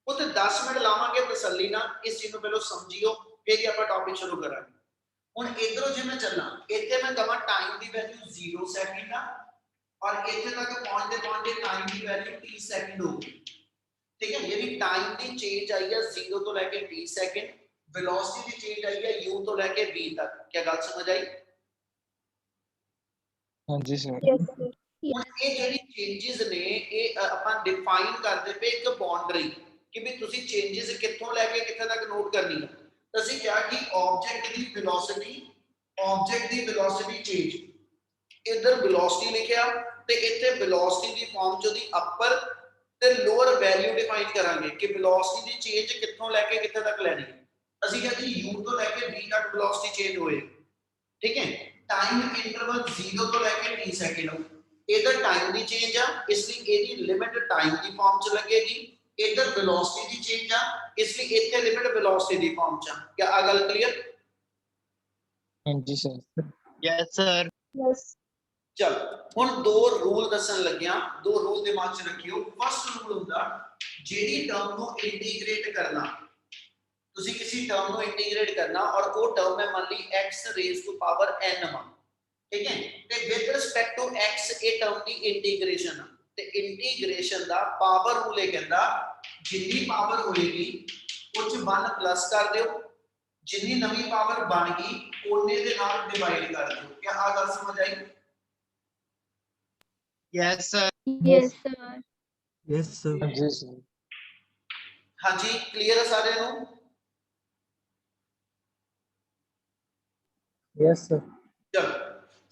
ਉੱਥੇ 10 ਮਿੰਟ ਲਾਵਾਂਗੇ ਤਸੱਲੀ ਨਾਲ, ਇਸ ਚੀਜ਼ ਨੂੰ ਪਹਿਲਾਂ ਸਮਝਿਓ, ਫਿਰ ਹੀ ਆਪਾਂ ਟੌਪਿਕ ਸ਼ੁਰੂ ਕਰਾਂਗੇ। ਹੁਣ ਇਧਰੋਂ ਜੇ ਮੈਂ ਚੱਲਾਂ, ਇੱਥੇ ਮੈਂ ਕਹਾਂ ਟਾਈਮ ਦੀ ਵੈਲਿਊ 0 ਸੈਕਿੰਡ ਆ, ਔਰ ਇੱਥੇ ਤੱਕ ਪਹੁੰਚਦੇ ਟਾਈਮ ਦੀ ਵੈਲਿਊ t ਸੈਕਿੰਡ ਹੋ ਗਈ। ਠੀਕ ਹੈ, ਯਾਨੀ ਟਾਈਮ ਦੀ ਚੇਂਜ ਆਈ ਹੈ 0 ਤੋਂ ਲੈ ਕੇ t ਸੈਕਿੰਡ, ਵੈਲੋਸਿਟੀ ਦੀ ਚੇਂਜ ਆਈ ਹੈ u ਤੋਂ ਲੈ ਕੇ v ਤੱਕ। ਕੀ ਗੱਲ ਸਮਝ ਆਈ? ਹਾਂਜੀ ਸਰ Yes, sir. ਹੁਣ ਇਹ ਜਿਹੜੀ ਚੇਂजेस ਨੇ, ਇਹ ਆਪਾਂ ਡਿਫਾਈਨ ਕਰਦੇ ਪਏ ਇੱਕ ਬਾਉਂਡਰੀ, ਕਿ ਵੀ ਤੁਸੀਂ ਚੇਂजेस ਕਿੱਥੋਂ ਲੈ ਕੇ ਕਿੱਥੇ ਤੱਕ ਨੋਟ ਕਰਨੀ ਹੈ। ਅਸੀਂ ਕਿਹਾ ਕਿ ਆਬਜੈਕਟ ਦੀ ਵੈਲੋਸਿਟੀ ਚੇਂਜ, ਇਧਰ ਵੈਲੋਸਿਟੀ ਲਿਖਿਆ, ਤੇ ਇੱਥੇ ਵੈਲੋਸਿਟੀ ਦੀ ਫਾਰਮ ਚ ਉਹਦੀ ਅਪਰ ਤੇ ਲੋਅਰ ਵੈਲਿਊ ਡਿਫਾਈਨ ਕਰਾਂਗੇ ਕਿ ਵੈਲੋਸਿਟੀ ਦੀ ਚੇਂਜ ਕਿੱਥੋਂ ਲੈ ਕੇ ਕਿੱਥੇ ਤੱਕ ਲੈਣੀ ਹੈ। ਅਸੀਂ ਕਿਹਾ ਜੀ u ਤੋਂ ਲੈ ਕੇ v ਤੱਕ ਵੈਲੋਸਿਟੀ ਚੇਂਜ ਹੋਏ। ਠੀਕ ਹੈ, ਟਾਈਮ ਇੰਟਰਵਲ 0 ਤੋਂ ਲੈ ਕੇ t ਸੈਕਿੰਡ, ਇਹਦਾ ਟਾਈਮ ਦੀ ਚੇਂਜ ਆ, ਇਸ ਲਈ ਇਹਦੀ ਲਿਮਿਟ ਟਾਈਮ ਦੀ ਫਾਰਮ ਚ ਲੱਗੇਗੀ। ਇਧਰ ਵੈਲੋਸਿਟੀ ਦੀ ਚੇਂਜ ਆ, ਇਸ ਲਈ ਇੱਥੇ ਲਿਮਿਟ ਵੈਲੋਸਿਟੀ ਦੀ ਫਾਰਮ ਚ ਆ। ਕੀ ਆ ਗੱਲ ਕਲੀਅਰ? ਹਾਂਜੀ ਸਰ yes sir Yes. ਚਲ ਹੁਣ ਦੋ ਰੂਲ ਦੱਸਣ ਲੱਗਿਆ, ਦੋ ਰੂਲ ਦਿਮਾਗ 'ਚ ਰੱਖਿਓ। ਫਸਟ ਰੂਲ ਹੁੰਦਾ, ਜਿਹੜੀ ਟਰਮ ਨੂੰ ਇੰਟੀਗ੍ਰੇਟ ਕਰਨਾ, ਤੁਸੀਂ ਕਿਸੇ ਟਰਮ ਨੂੰ ਇੰਟੀਗ੍ਰੇਟ ਕਰਨਾ, ਔਰ ਉਹ ਟਰਮ ਹੈ ਮੰਨ ਲਈ x raise to power n ਵਾ। ਠੀਕ ਹੈ, ਤੇ ਵਿਦ ਰਿਸਪੈਕਟ ਟੂ x ਇਹ ਟਰਮ ਦੀ ਇੰਟੀਗ੍ਰੇਸ਼ਨ, ਤੇ ਇੰਟੀਗ੍ਰੇਸ਼ਨ ਦਾ ਪਾਵਰ ਰੂਲ ਇਹ ਕਹਿੰਦਾ ਜਿੰਨੀ ਪਾਵਰ ਹੋਏਗੀ ਉਹ 'ਚ 1 ਪਲੱਸ ਕਰ ਦਿਓ, ਜਿੰਨੀ ਨਵੀਂ ਪਾਵਰ ਬਣ ਗਈ ਉਹਨੇ ਦੇ ਨਾਲ ਡਿਵਾਈਡ ਕਰ ਦਿਓ। ਕੀ ਆ ਗੱਲ ਸਮਝ ਆਈ? yes sir Yes, sir. Yes, sir. ਹਾਂਜੀ ਸਰ ਹਾਂਜੀ ਕਲੀਅਰ ਹੈ ਸਾਰਿਆਂ ਨੂੰ? Yes, sir. ਚਲੋ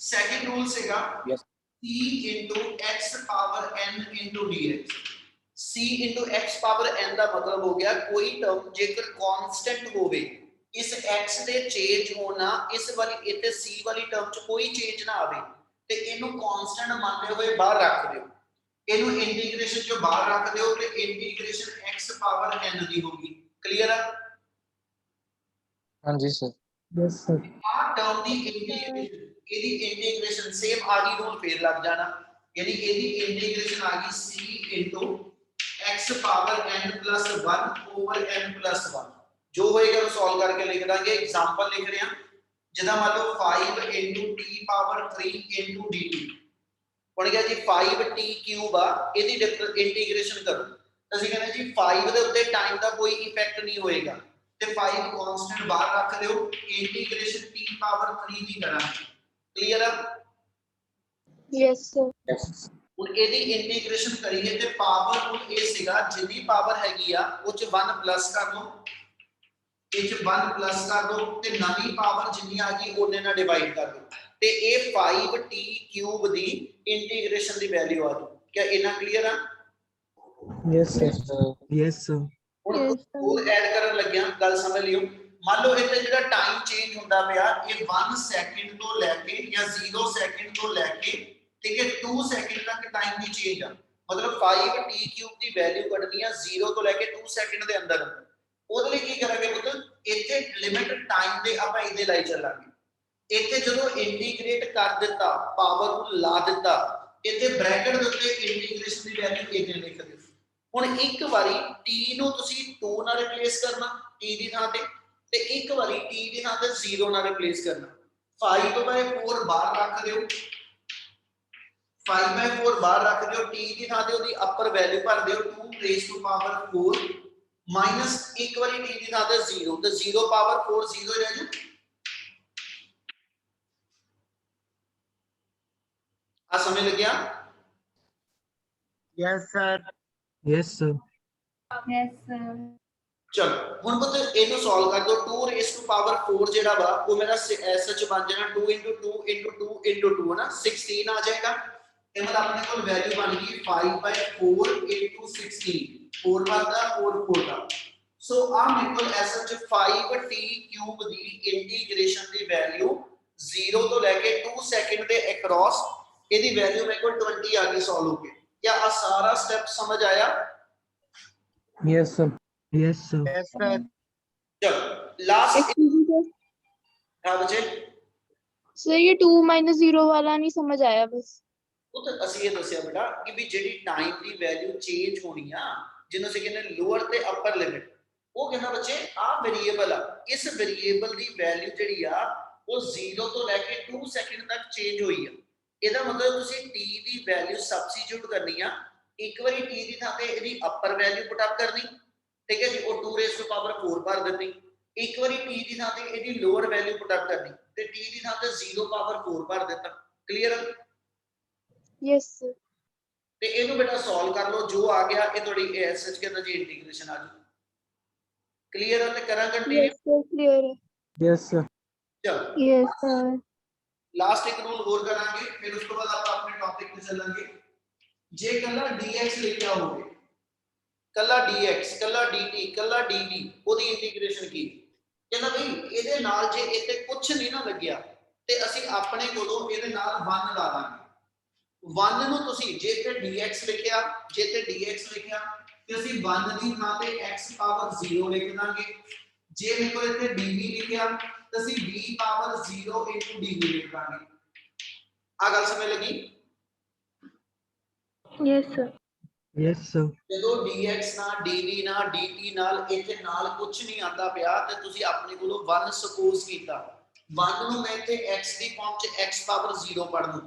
ਸੈਕਿੰਡ ਰੂਲ ਸੀਗਾ Yes. c x power n dx। c x power n ਦਾ ਮਤਲਬ ਹੋ ਗਿਆ ਕੋਈ ਟਰਮ ਜੇਕਰ ਕਾਂਸਟੈਂਟ ਹੋਵੇ, ਇਸ x ਦੇ ਚੇਂਜ ਹੋਣਾ, ਇਸ ਵਾਲੀ ਇੱਥੇ c ਵਾਲੀ ਟਰਮ 'ਚ ਕੋਈ ਚੇਂਜ ਨਾ ਆਵੇ, ਤੇ ਇਹਨੂੰ ਕਾਂਸਟੈਂਟ ਮੰਨਦੇ ਹੋਏ ਬਾਹਰ ਰੱਖ ਦਿਓ, ਇਹਨੂੰ ਇੰਟੀਗ੍ਰੇਸ਼ਨ 'ਚੋਂ ਬਾਹਰ ਰੱਖ ਦਿਓ, ਤੇ ਇੰਟੀਗ੍ਰੇਸ਼ਨ x ਪਾਵਰ n ਦੀ ਹੋਗੀ। ਕਲੀਅਰ ਆ? ਹਾਂਜੀ ਸਰ Yes, sir. ਆ ਟਰਮ ਦੀ ਇੰਟੀਗ੍ਰੇਸ਼ਨ, ਇਹਦੀ ਇੰਟੀਗ੍ਰੇਸ਼ਨ ਸੇਮ ਆ ਗਈ, ਰੂਲ ਫੇਰ ਲੱਗ ਜਾਣਾ, ਯਾਨੀ ਇਹਦੀ ਇੰਟੀਗ੍ਰੇਸ਼ਨ ਆ ਗਈ c x power n plus 1 over n plus 1। ਜੋ ਹੋਏਗਾ ਉਹ ਸੋਲਵ ਕਰਕੇ ਲਿਖ ਦਾਂਗੇ। ਐਗਜ਼ਾਮਪਲ ਲਿਖ ਰਹੇ ਹਾਂ, ਜਿਹਦਾ ਮੰਨ ਲਓ 5 t ਪਾਵਰ 3 dt ਬਣ ਗਿਆ ਜੀ 5t ਕਿਊਬ ਆ, ਇਹਦੀ ਇੰਟੀਗ੍ਰੇਸ਼ਨ ਕਰੋ। ਅਸੀਂ ਕਹਿੰਦੇ ਜੀ 5 ਦੇ ਉੱਤੇ ਟਾਈਮ ਦਾ ਕੋਈ ਇਫੈਕਟ ਨਹੀਂ ਹੋਏਗਾ, ਤੇ 5 ਕਾਂਸਟੈਂਟ ਬਾਹਰ ਰੱਖ ਦਿਓ, ਇੰਟੀਗ੍ਰੇਸ਼ਨ t ਪਾਵਰ 3 ਦੀ ਕਰਾਂਗੇ। ਕਲੀਅਰ ਆ? Yes, sir. Yes. ਹੁਣ ਇਹਦੀ ਇੰਟੀਗ੍ਰੇਸ਼ਨ ਕਰੀਏ ਤੇ ਪਾਵਰ ਹੁਣ ਇਹ ਸੀਗਾ ਜਿੰਨੀ ਪਾਵਰ ਹੈਗੀ ਆ ਉਹ ਚ 1 ਪਲੱਸ ਕਰ ਲਓ, ਇਹ ਚ 1 ਪਲੱਸ ਕਰ ਦੋ, ਤੇ ਨਵੀਂ ਪਾਵਰ ਜਿੰਨੀ ਆ ਗਈ ਉਹਨੇ ਨਾਲ ਡਿਵਾਈਡ ਕਰ ਦਿਓ, ਤੇ ਇਹ 5t ਕਿਊਬ ਦੀ ਇੰਟੀਗ੍ਰੇਸ਼ਨ ਦੀ ਵੈਲਿਊ ਆ ਜੂ। ਕੀ ਇਹਨਾਂ ਕਲੀਅਰ ਆ? Yes, sir. Yes, sir. ਹੁਣ Yes, sir. ਹੋਰ ਐਡ ਕਰਨ ਲੱਗਿਆ, ਗੱਲ ਸਮਝ ਲਿਓ। ਮੰਨ ਲਓ ਇੱਥੇ ਜਿਹੜਾ ਟਾਈਮ ਚੇਂਜ ਹੁੰਦਾ ਪਿਆ, ਇਹ 1 ਸੈਕਿੰਡ ਤੋਂ ਲੈ ਕੇ ਜਾਂ 0 ਸੈਕਿੰਡ ਤੋਂ ਲੈ ਕੇ, ਠੀਕ ਹੈ, 2 ਸੈਕਿੰਡ ਤੱਕ ਟਾਈਮ ਦੀ ਚੇਂਜ ਆ। ਮਤਲਬ 5t ਕਿਊਬ ਦੀ ਵੈਲਿਊ ਕੱਢਣੀ ਆ 0 ਤੋਂ ਲੈ ਕੇ 2 ਸੈਕਿੰਡ ਦੇ ਅੰਦਰ। ਉਹਦੇ ਲਈ ਕੀ ਕਰਾਂਗੇ ਪੁੱਤ, ਇੱਥੇ ਲਿਮਿਟ ਟਾਈਮ ਦੇ ਆਪਾਂ ਇਹਦੇ ਲਈ ਚੱਲਾਂਗੇ। ਇੱਥੇ ਜਦੋਂ ਇੰਟੀਗ੍ਰੇਟ ਕਰ ਦਿੱਤਾ, ਪਾਵਰ ਨੂੰ ਲਾ ਦਿੱਤਾ, ਇੱਥੇ ਬ੍ਰੈਕਟ ਦੇ ਉੱਤੇ ਇੰਟੀਗ੍ਰੇਸ਼ਨ ਦੀ ਵੈਲਿਊ ਇਹਦੇ ਲਿਖ ਦਿਓ। ਹੁਣ ਇੱਕ ਵਾਰੀ t ਨੂੰ ਤੁਸੀਂ 2 ਨਾਲ ਰਿਪਲੇਸ ਕਰਨਾ t ਦੀ ਥਾਂ ਤੇ ਇੱਕ ਵਾਰੀ t ਦੀ ਥਾਂ ਤੇ 0 ਨਾਲ ਰਿਪਲੇਸ ਕਰਨਾ। 5/4 ਬਾਹਰ ਰੱਖ ਦਿਓ, 5/4 ਬਾਹਰ ਰੱਖ ਦਿਓ, t ਦੀ ਥਾਂ ਤੇ ਉਹਦੀ ਅਪਰ ਵੈਲਿਊ ਭਰ ਦਿਓ 2 ਰੇਜ਼ ਟੂ ਪਾਵਰ 4 ਮਾਈਨਸ ਇੱਕ ਵਾਰੀ t ਦੀ ਥਾਂ ਤੇ 0, ਤੇ 0 ਪਾਵਰ 4 0 ਰਹਿ ਜੂ। ਆ ਸਮਝ ਲੱਗਿਆ? yes sir Yes, sir. Yes, sir. ਚਲੋ ਹੁਣ ਪੁੱਤ ਇਹਨੂੰ ਸੋਲਵ ਕਰ ਦੋ 2 ਰੇਸ ਟੂ ਪਾਵਰ 4 ਜਿਹੜਾ ਵਾ ਉਹ ਮੇਰਾ ਐਸਐਚ ਬਣ ਜਾਣਾ 2 2 2 2 ਹੈ ਨਾ 16 ਆ ਜਾਏਗਾ। ਇਹ ਮਤਲਬ ਆਪਣੇ ਕੋਲ ਵੈਲਿਊ ਬਣ ਗਈ 5/4 16 4 ਬਣਦਾ 4 ਦਾ। ਸੋ ਆ ਮੇਰੇ ਕੋਲ ਐਸਐਚ 5t ਕਿਊਬ ਦੀ ਇੰਟੀਗ੍ਰੇਸ਼ਨ ਦੀ ਵੈਲਿਊ 0 ਤੋਂ ਲੈ ਕੇ 2 ਸੈਕਿੰਡ ਦੇ ਅਕ੍ਰੋਸ ਇਹਦੀ ਵੈਲਿਊ ਮੇਰੇ ਕੋਲ 20 ਆ ਗਈ ਸੋਲਵ ਹੋ ਕੇ। क्या आ सारा स्टेप समझ आया? Yes, sir. Yes, sir. Yes, sir. चलो लास्ट Excuse me, sir. हाँ बच्चे Sir, ये 2 - 0 वाला नहीं समझ आया बस। ਉਹ ਤਾਂ ਅਸੀਂ ਇਹ ਦੱਸਿਆ ਬੇਟਾ ਕਿ ਵੀ ਜਿਹੜੀ ਟਾਈਮ ਦੀ ਵੈਲਿਊ ਚੇਂਜ ਹੋਣੀ ਆ ਜਿਹਨੂੰ ਅਸੀਂ ਕਹਿੰਦੇ ਲੋਅਰ ਤੇ ਅਪਰ ਲਿਮਿਟ, ਉਹ ਕਹਿੰਦਾ ਬੱਚੇ ਆ ਵੇਰੀਏਬਲ ਆ, ਇਸ ਵੇਰੀਏਬਲ ਦੀ ਵੈਲਿਊ ਜਿਹੜੀ ਆ ਉਹ 0 ਤੋਂ ਲੈ ਕੇ 2 ਸੈਕਿੰਡ ਤੱਕ ਚੇਂਜ ਹੋਈ ਆ। ਇਹਦਾ ਮਤਲਬ ਤੁਸੀਂ t ਦੀ ਵੈਲਿਊ ਸਬਸਟੀਟਿਊਟ ਕਰਨੀ ਆ। ਇੱਕ ਵਾਰੀ t ਦੀ ਥਾਂ ਤੇ ਇਹਦੀ ਅਪਰ ਵੈਲਿਊ ਪੁੱਟ ਅਪ ਕਰਨੀ, ਠੀਕ ਹੈ ਜੀ, ਉਹ 2 ਰੇਜ਼ ਟੂ ਪਾਵਰ 4 ਭਰ ਦਿੱਤੀ। ਇੱਕ ਵਾਰੀ t ਦੀ ਥਾਂ ਤੇ ਇਹਦੀ ਲੋਅਰ ਵੈਲਿਊ ਪੁੱਟ ਅਪ ਕਰਨੀ ਤੇ t ਦੀ ਥਾਂ ਤੇ 0 ਪਾਵਰ 4 ਭਰ ਦਿੱਤਾ। ਕਲੀਅਰ? Yes, sir. ਤੇ ਇਹਨੂੰ ਬੇਟਾ ਸੋਲਵ ਕਰ ਲਓ, ਜੋ ਆ ਗਿਆ ਇਹ ਤੁਹਾਡੀ ਐਸਐਚ ਕੇ ਅੰਦਰ ਜੀ ਇੰਟੀਗ੍ਰੇਸ਼ਨ ਆ ਜੂ। ਕਲੀਅਰ ਹੈ? ਤੇ ਕਰਾਂ ਕੰਟੀਨਿਊ? Yes, sir. Clear है। Yes, sir. ਚਲੋ Yes, sir. ਲਾਸਟ ਇੱਕ ਰੂਲ ਹੋਰ ਕਰਾਂਗੇ, ਫਿਰ ਉਸ ਤੋਂ ਬਾਅਦ ਆਪਾਂ ਆਪਣੇ ਟੌਪਿਕ ਤੇ ਚੱਲਾਂਗੇ। ਜੇ ਕੱਲਾ dx ਲਿਖਿਆ ਹੋਵੇ, ਕੱਲਾ dx, ਕੱਲਾ dt, ਕੱਲਾ dv, ਉਹਦੀ ਇੰਟੀਗ੍ਰੇਸ਼ਨ ਕੀ? ਕਹਿੰਦਾ ਬਈ ਇਹਦੇ ਨਾਲ ਜੇ ਇੱਥੇ ਕੁਝ ਨਹੀਂ ਨਾ ਲੱਗਿਆ ਤੇ ਅਸੀਂ ਆਪਣੇ ਕੋਲੋਂ ਇਹਦੇ ਨਾਲ 1 ਲਾ ਦਾਂਗੇ। 1 ਨੂੰ ਤੁਸੀਂ ਜੇ ਤੇ dx ਲਿਖਿਆ, ਜੇ ਤੇ dx ਲਿਖਿਆ ਤੇ ਅਸੀਂ 1 ਦੀ ਥਾਂ ਤੇ x ਪਾਵਰ 0 ਲਿਖ ਦਾਂਗੇ। ਜੇ ਮੇਰੇ ਕੋਲ ਇੱਥੇ dv ਲਿਖਿਆ ਤਾਂ ਅਸੀਂ v ਪਾਵਰ 0 dv ਲਿਖ ਦਾਂਗੇ। ਆ ਗੱਲ ਸਮਝ ਲੱਗੀ? Yes, sir. Yes, sir. ਜਦੋਂ dx ਨਾਲ dv ਨਾਲ dt ਨਾਲ ਇੱਥੇ ਨਾਲ ਕੁਝ ਨਹੀਂ ਆਂਦਾ ਪਿਆ ਤੇ ਤੁਸੀਂ ਆਪਣੇ ਕੋਲੋਂ 1 ਸਪੋਜ਼ ਕੀਤਾ। 1 ਨੂੰ ਮੈਂ ਇੱਥੇ x ਦੀ ਫਾਰਮ 'ਚ x ਪਾਵਰ 0 ਪੜ੍ਹ ਲੂੰ,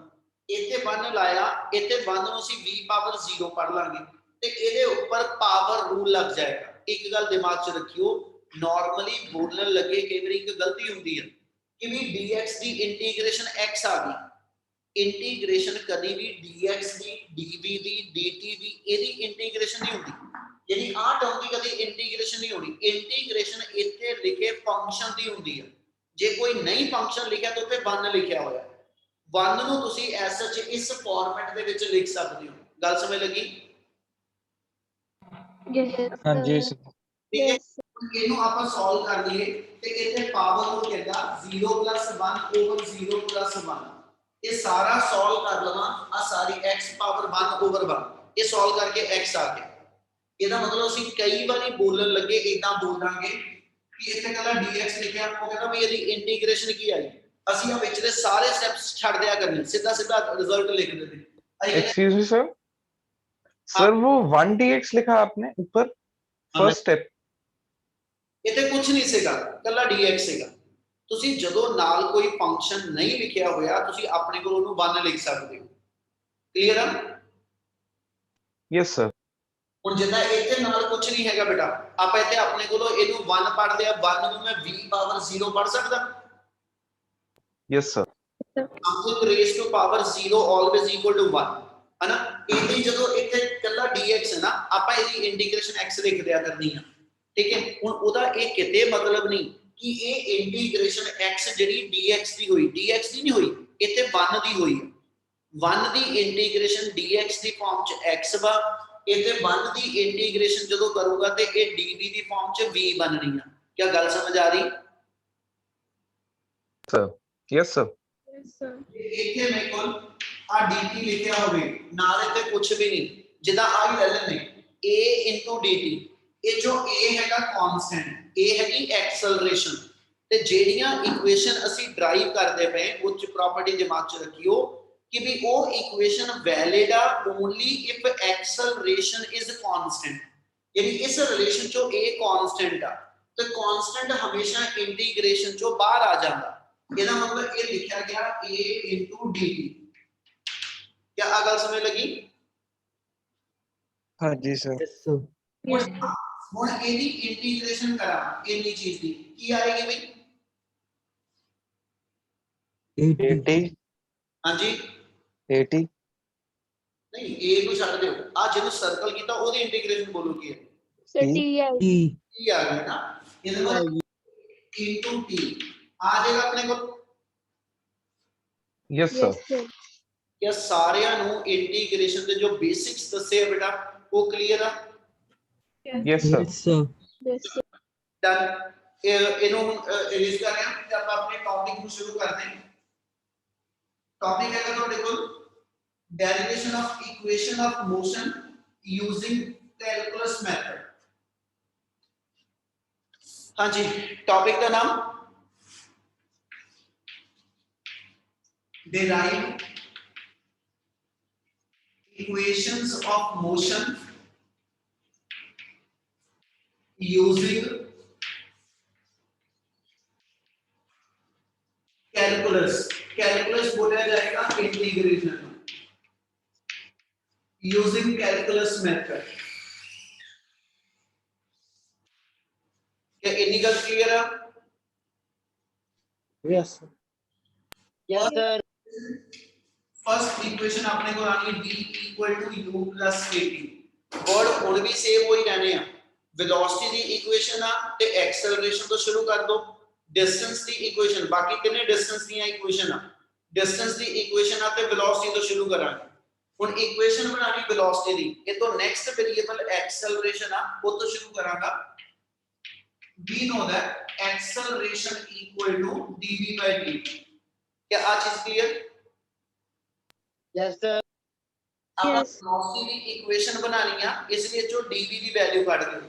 ਇੱਥੇ 1 ਲਾਇਆ, ਇੱਥੇ 1 ਨੂੰ ਅਸੀਂ v ਪਾਵਰ 0 ਪੜ੍ਹ ਲਾਂਗੇ ਤੇ ਇਹਦੇ ਉੱਪਰ ਪਾਵਰ ਰੂਲ ਲੱਗ ਜਾਏਗਾ। ਇੱਕ ਗੱਲ ਦਿਮਾਗ 'ਚ ਰੱਖਿਓ, ਨਾਰਮਲੀ ਬੋਲਣ ਲੱਗੇ ਕਈ ਵਾਰੀ ਇੱਕ ਗਲਤੀ ਹੁੰਦੀ ਹੈ ਕਿ ਵੀ dx ਦੀ ਇੰਟੀਗ੍ਰੇਸ਼ਨ x ਆ ਗਈ। ਇੰਟੀਗ੍ਰੇਸ਼ਨ ਕਦੀ ਵੀ dx ਦੀ dv ਦੀ dt ਦੀ ਇਹਦੀ ਇੰਟੀਗ੍ਰੇਸ਼ਨ ਨਹੀਂ ਹੁੰਦੀ, ਯਾਨੀ ਆਹ ਟਰਮ ਦੀ ਕਦੀ ਇੰਟੀਗ੍ਰੇਸ਼ਨ ਨਹੀਂ ਹੋਣੀ। ਇੰਟੀਗ੍ਰੇਸ਼ਨ ਇੱਥੇ ਲਿਖੇ ਫੰਕਸ਼ਨ ਦੀ ਹੁੰਦੀ ਹੈ। ਜੇ ਕੋਈ ਨਹੀਂ ਫੰਕਸ਼ਨ ਲਿਖਿਆ ਤਾਂ ਉੱਤੇ 1 ਲਿਖਿਆ ਹੋਇਆ, 1 ਨੂੰ ਤੁਸੀਂ ਐਸ ਸੱਚ ਇਸ ਫਾਰਮੈਟ ਦੇ ਵਿੱਚ ਲਿਖ ਸਕਦੇ ਹੋ। ਗੱਲ ਸਮਝ ਲੱਗੀ? Yes, हाँ जी sir. sir. ਠੀਕ ਹੈ, Yes, ਇਹਨੂੰ ਆਪਾਂ ਸੋਲਵ ਕਰ ਲਈਏ ਤੇ ਇੱਥੇ ਪਾਵਰ ਨੂੰ ਕਹਿੰਦਾ 0 + 1 ਓਵਰ 0 + 1। ਇਹ ਸਾਰਾ ਸੋਲਵ ਕਰ ਲਵਾਂ, ਆ ਸਾਰੀ x ਪਾਵਰ 1 ਓਵਰ 1, ਇਹ ਸੋਲਵ ਕਰਕੇ x ਆ ਗਿਆ। ਇਹਦਾ ਮਤਲਬ ਅਸੀਂ ਕਈ ਵਾਰੀ ਬੋਲਣ ਲੱਗੇ ਇਦਾਂ ਬੋਲਾਂਗੇ ਕਿ ਇੱਥੇ ਕੱਲਾ dx ਲਿਖਿਆ, ਉਹ ਕਹਿੰਦਾ ਵੀ ਇਹਦੀ ਇੰਟੀਗ੍ਰੇਸ਼ਨ ਕੀ ਆਈ, ਅਸੀਂ ਆ ਵਿੱਚ ਦੇ ਸਾਰੇ ਸਟੈਪਸ ਛੱਡ ਦਿਆ ਕਰਨੇ, ਸਿੱਧਾ ਸਿੱਧਾ ਰਿਜ਼ਲਟ ਲਿਖ ਦਿੰਦੇ। एक्सक्यूज मी सर, सर वो 1 dx लिखा आपने ऊपर फर्स्ट स्टेप? ਇੱਥੇ ਕੁਝ ਨਹੀਂ ਸੀਗਾ, ਕੱਲਾ dx ਸੀਗਾ। ਤੁਸੀਂ ਜਦੋਂ ਨਾਲ ਕੋਈ ਫੰਕਸ਼ਨ ਨਹੀਂ ਲਿਖਿਆ ਹੋਇਆ ਤੁਸੀਂ ਆਪਣੇ ਕੋਲ ਉਹਨੂੰ 1 ਲਿਖ ਸਕਦੇ ਹੋ। ਕਲੀਅਰ ਆ? Yes sir. ਹੁਣ ਜਿੱਦਾਂ ਇੱਥੇ ਨਾਲ ਕੁਝ ਨਹੀਂ ਹੈਗਾ ਬੇਟਾ, ਆਪਾਂ ਇੱਥੇ ਆਪਣੇ ਕੋਲੋਂ ਇਹਨੂੰ 1 ਪੜ੍ਹ ਲਿਆ, 1 ਨੂੰ ਮੈਂ v ਪਾਵਰ 0 ਪੜ੍ਹ ਸਕਦਾ। Yes sir. something raised to power 0 always equal to 1 है ना। ਇਹਦੀ ਜਦੋਂ ਇੱਥੇ ਕੱਲਾ dx ਹੈ ਨਾ, ਆਪਾਂ ਇਹਦੀ ਇੰਟੀਗ੍ਰੇਸ਼ਨ x ਲਿਖ ਦਿਆ ਕਰਨੀ ਆ, ਠੀਕ ਹੈ। ਹੁਣ ਉਹਦਾ ਇਹ ਕਿਤੇ ਮਤਲਬ ਨਹੀਂ ਕਿ ਇਹ ਇੰਟੀਗ੍ਰੇਸ਼ਨ x ਜਿਹੜੀ dx ਦੀ ਹੋਈ, dx ਦੀ ਨਹੀਂ ਹੋਈ, ਇੱਥੇ 1 ਦੀ ਹੋਈ ਹੈ। 1 ਦੀ ਇੰਟੀਗ੍ਰੇਸ਼ਨ dx ਦੀ ਫਾਰਮ 'ਚ x ਵਾ, ਇੱਥੇ 1 ਦੀ ਇੰਟੀਗ੍ਰੇਸ਼ਨ ਜਦੋਂ ਕਰੂਗਾ ਤੇ ਇਹ dv ਦੀ ਫਾਰਮ 'ਚ v ਬਣਨੀ ਆ। ਕੀ ਗੱਲ ਸਮਝ ਆ ਰਹੀ? Sir yes sir. yes, sir. ਇੱਥੇ ਮੇਰੇ ਕੋਲ ਆ dt ਲਿਖਿਆ ਹੋਵੇ, ਨਾਲ ਇੱਥੇ ਕੁਝ ਵੀ ਨਹੀਂ, ਜਿੱਦਾਂ ਆ ਹੀ ਲੈ ਲੈਣੇ a dt, ਇਹ ਜੋ a ਹੈਗਾ ਕਾਂਸਟੈਂਟ, a ਹੈਗੀ ਐਕਸਲਰੇਸ਼ਨ, ਤੇ ਜਿਹੜੀਆਂ ਇਕੁਏਸ਼ਨ ਅਸੀਂ ਡਰਾਈਵ ਕਰਦੇ ਪਏ ਉੱਚ ਪ੍ਰੋਪਰਟੀ ਦਿਮਾਗ 'ਚ ਰੱਖਿਓ ਕਿ ਵੀ ਉਹ ਇਕੁਏਸ਼ਨ ਵੈਲਿਡ ਆ only if acceleration is constant, ਯਾਨੀ ਇਸ ਰਿਲੇਸ਼ਨ 'ਚੋਂ a ਕਾਂਸਟੈਂਟ ਆ ਤੇ ਕਾਂਸਟੈਂਟ ਹਮੇਸ਼ਾ ਇੰਟੀਗ੍ਰੇਸ਼ਨ 'ਚੋਂ ਬਾਹਰ ਆ ਜਾਂਦਾ। ਇਹਦਾ ਮਤਲਬ ਇਹ ਲਿਖਿਆ ਗਿਆ a dt। क्या आ गल समझ लगी? हाँ जी सर। Yes, sir. Yes, ਹੁਣ ਇਹਦੀ ਇੰਟੀਗ੍ਰੇਸ਼ਨ ਕਰਾਂ ਇੰਨੀ ਚੀਜ਼ ਦੀ ਕੀ ਆਏਗੀ ਬਈ? 80. 80 ਹਾਂਜੀ 80 ਨਹੀਂ, a ਨੂੰ ਛੱਡ ਦਿਓ, ਆ ਜਿਹਨੂੰ ਸਰਕਲ ਕੀਤਾ ਉਹਦੀ ਇੰਟੀਗ੍ਰੇਸ਼ਨ ਬੋਲੋ ਕੀ ਹੈ? सर टी है T. टी आ गया ना, ਇਹਦੇ ਨਾਲ into t ਆ ਜਾਏਗਾ ਆਪਣੇ ਕੋਲ। Yes sir. यस सर ਇਹ ਸਾਰਿਆਂ ਨੂੰ ਇੰਟੀਗ੍ਰੇਸ਼ਨ ਦੇ ਜੋ ਬੇਸਿਕਸ ਦੱਸੇ ਆ ਬੇਟਾ ਉਹ ਕਲੀਅਰ ਆ। Yes sir. Yes sir. Yes sir done. ਇਹਨੂੰ ਰਿਲੀਜ਼ ਕਰ ਰਹੇ ਹਾਂ ਤੇ ਆਪਾਂ ਆਪਣੇ ਟੌਪਿਕ ਨੂੰ ਸ਼ੁਰੂ ਕਰਦੇ ਹਾਂ। ਟੌਪਿਕ ਹੈਗਾ ਤੁਹਾਡੇ ਕੋਲ derivation of equation of motion using calculus method. ਹਾਂਜੀ, ਟੌਪਿਕ ਦਾ ਨਾਮ derive equations of motion using calculus। calculus बोला जाएगा इंटीग्रेशन using calculus method। क्या इतनी गल क्लियर है? Yes sir. Yes sir. First equation आपने को आनी है d equal to u plus kt। Word हुन भी सेम वही रहने हैं। वेलोसिटी दी इक्वेशन आ ते एक्सेलरेशन तो शुरू कर दो। डिस्टेंस दी इक्वेशन बाकी कितने डिस्टेंस दी इक्वेशन आ, डिस्टेंस दी इक्वेशन आ ते वेलोसिटी तो शुरू करांगे। हुन इक्वेशन बनानी वेलोसिटी दी, ये तो नेक्स्ट वेरिएबल एक्सेलरेशन आ वो तो शुरू करांगा। we know that acceleration equal to dv by dt। क्या आज चीज क्लियर? Yes sir. ਆਪਾਂ Yes. वेलोसिटी ਦੀ ਇਕੁਏਸ਼ਨ ਬਣਾਣੀ ਆ, ਇਸ ਲਈ ਜੋ dv ਦੀ ਵੈਲਿਊ ਕੱਢ ਦਿਓ।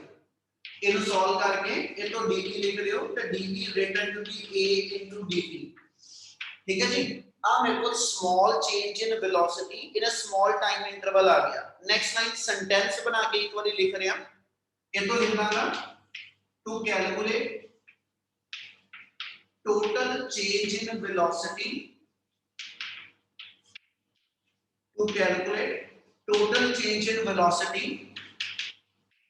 ਇਹਨੂੰ ਸੋਲਵ ਕਰਕੇ ਇਹ ਤੋਂ dv ਲਿਖ ਲਿਓ ਤੇ dv written to be a dt। ਠੀਕ ਹੈ ਜੀ। ਆ ਮੇਰੇ ਕੋਲ small change in velocity in a small time interval ਆ ਗਿਆ। ਨੈਕਸਟ ਲਾਈਨ ਸੈਂਟੈਂਸ ਬਣਾ ਕੇ ਇੱਕ ਵਾਰੀ ਲਿਖ ਰਿਹਾ। ਇਹ ਤੋਂ ਲਿਖਾਂਗਾ to calculate total change in velocity to calculate total change in velocity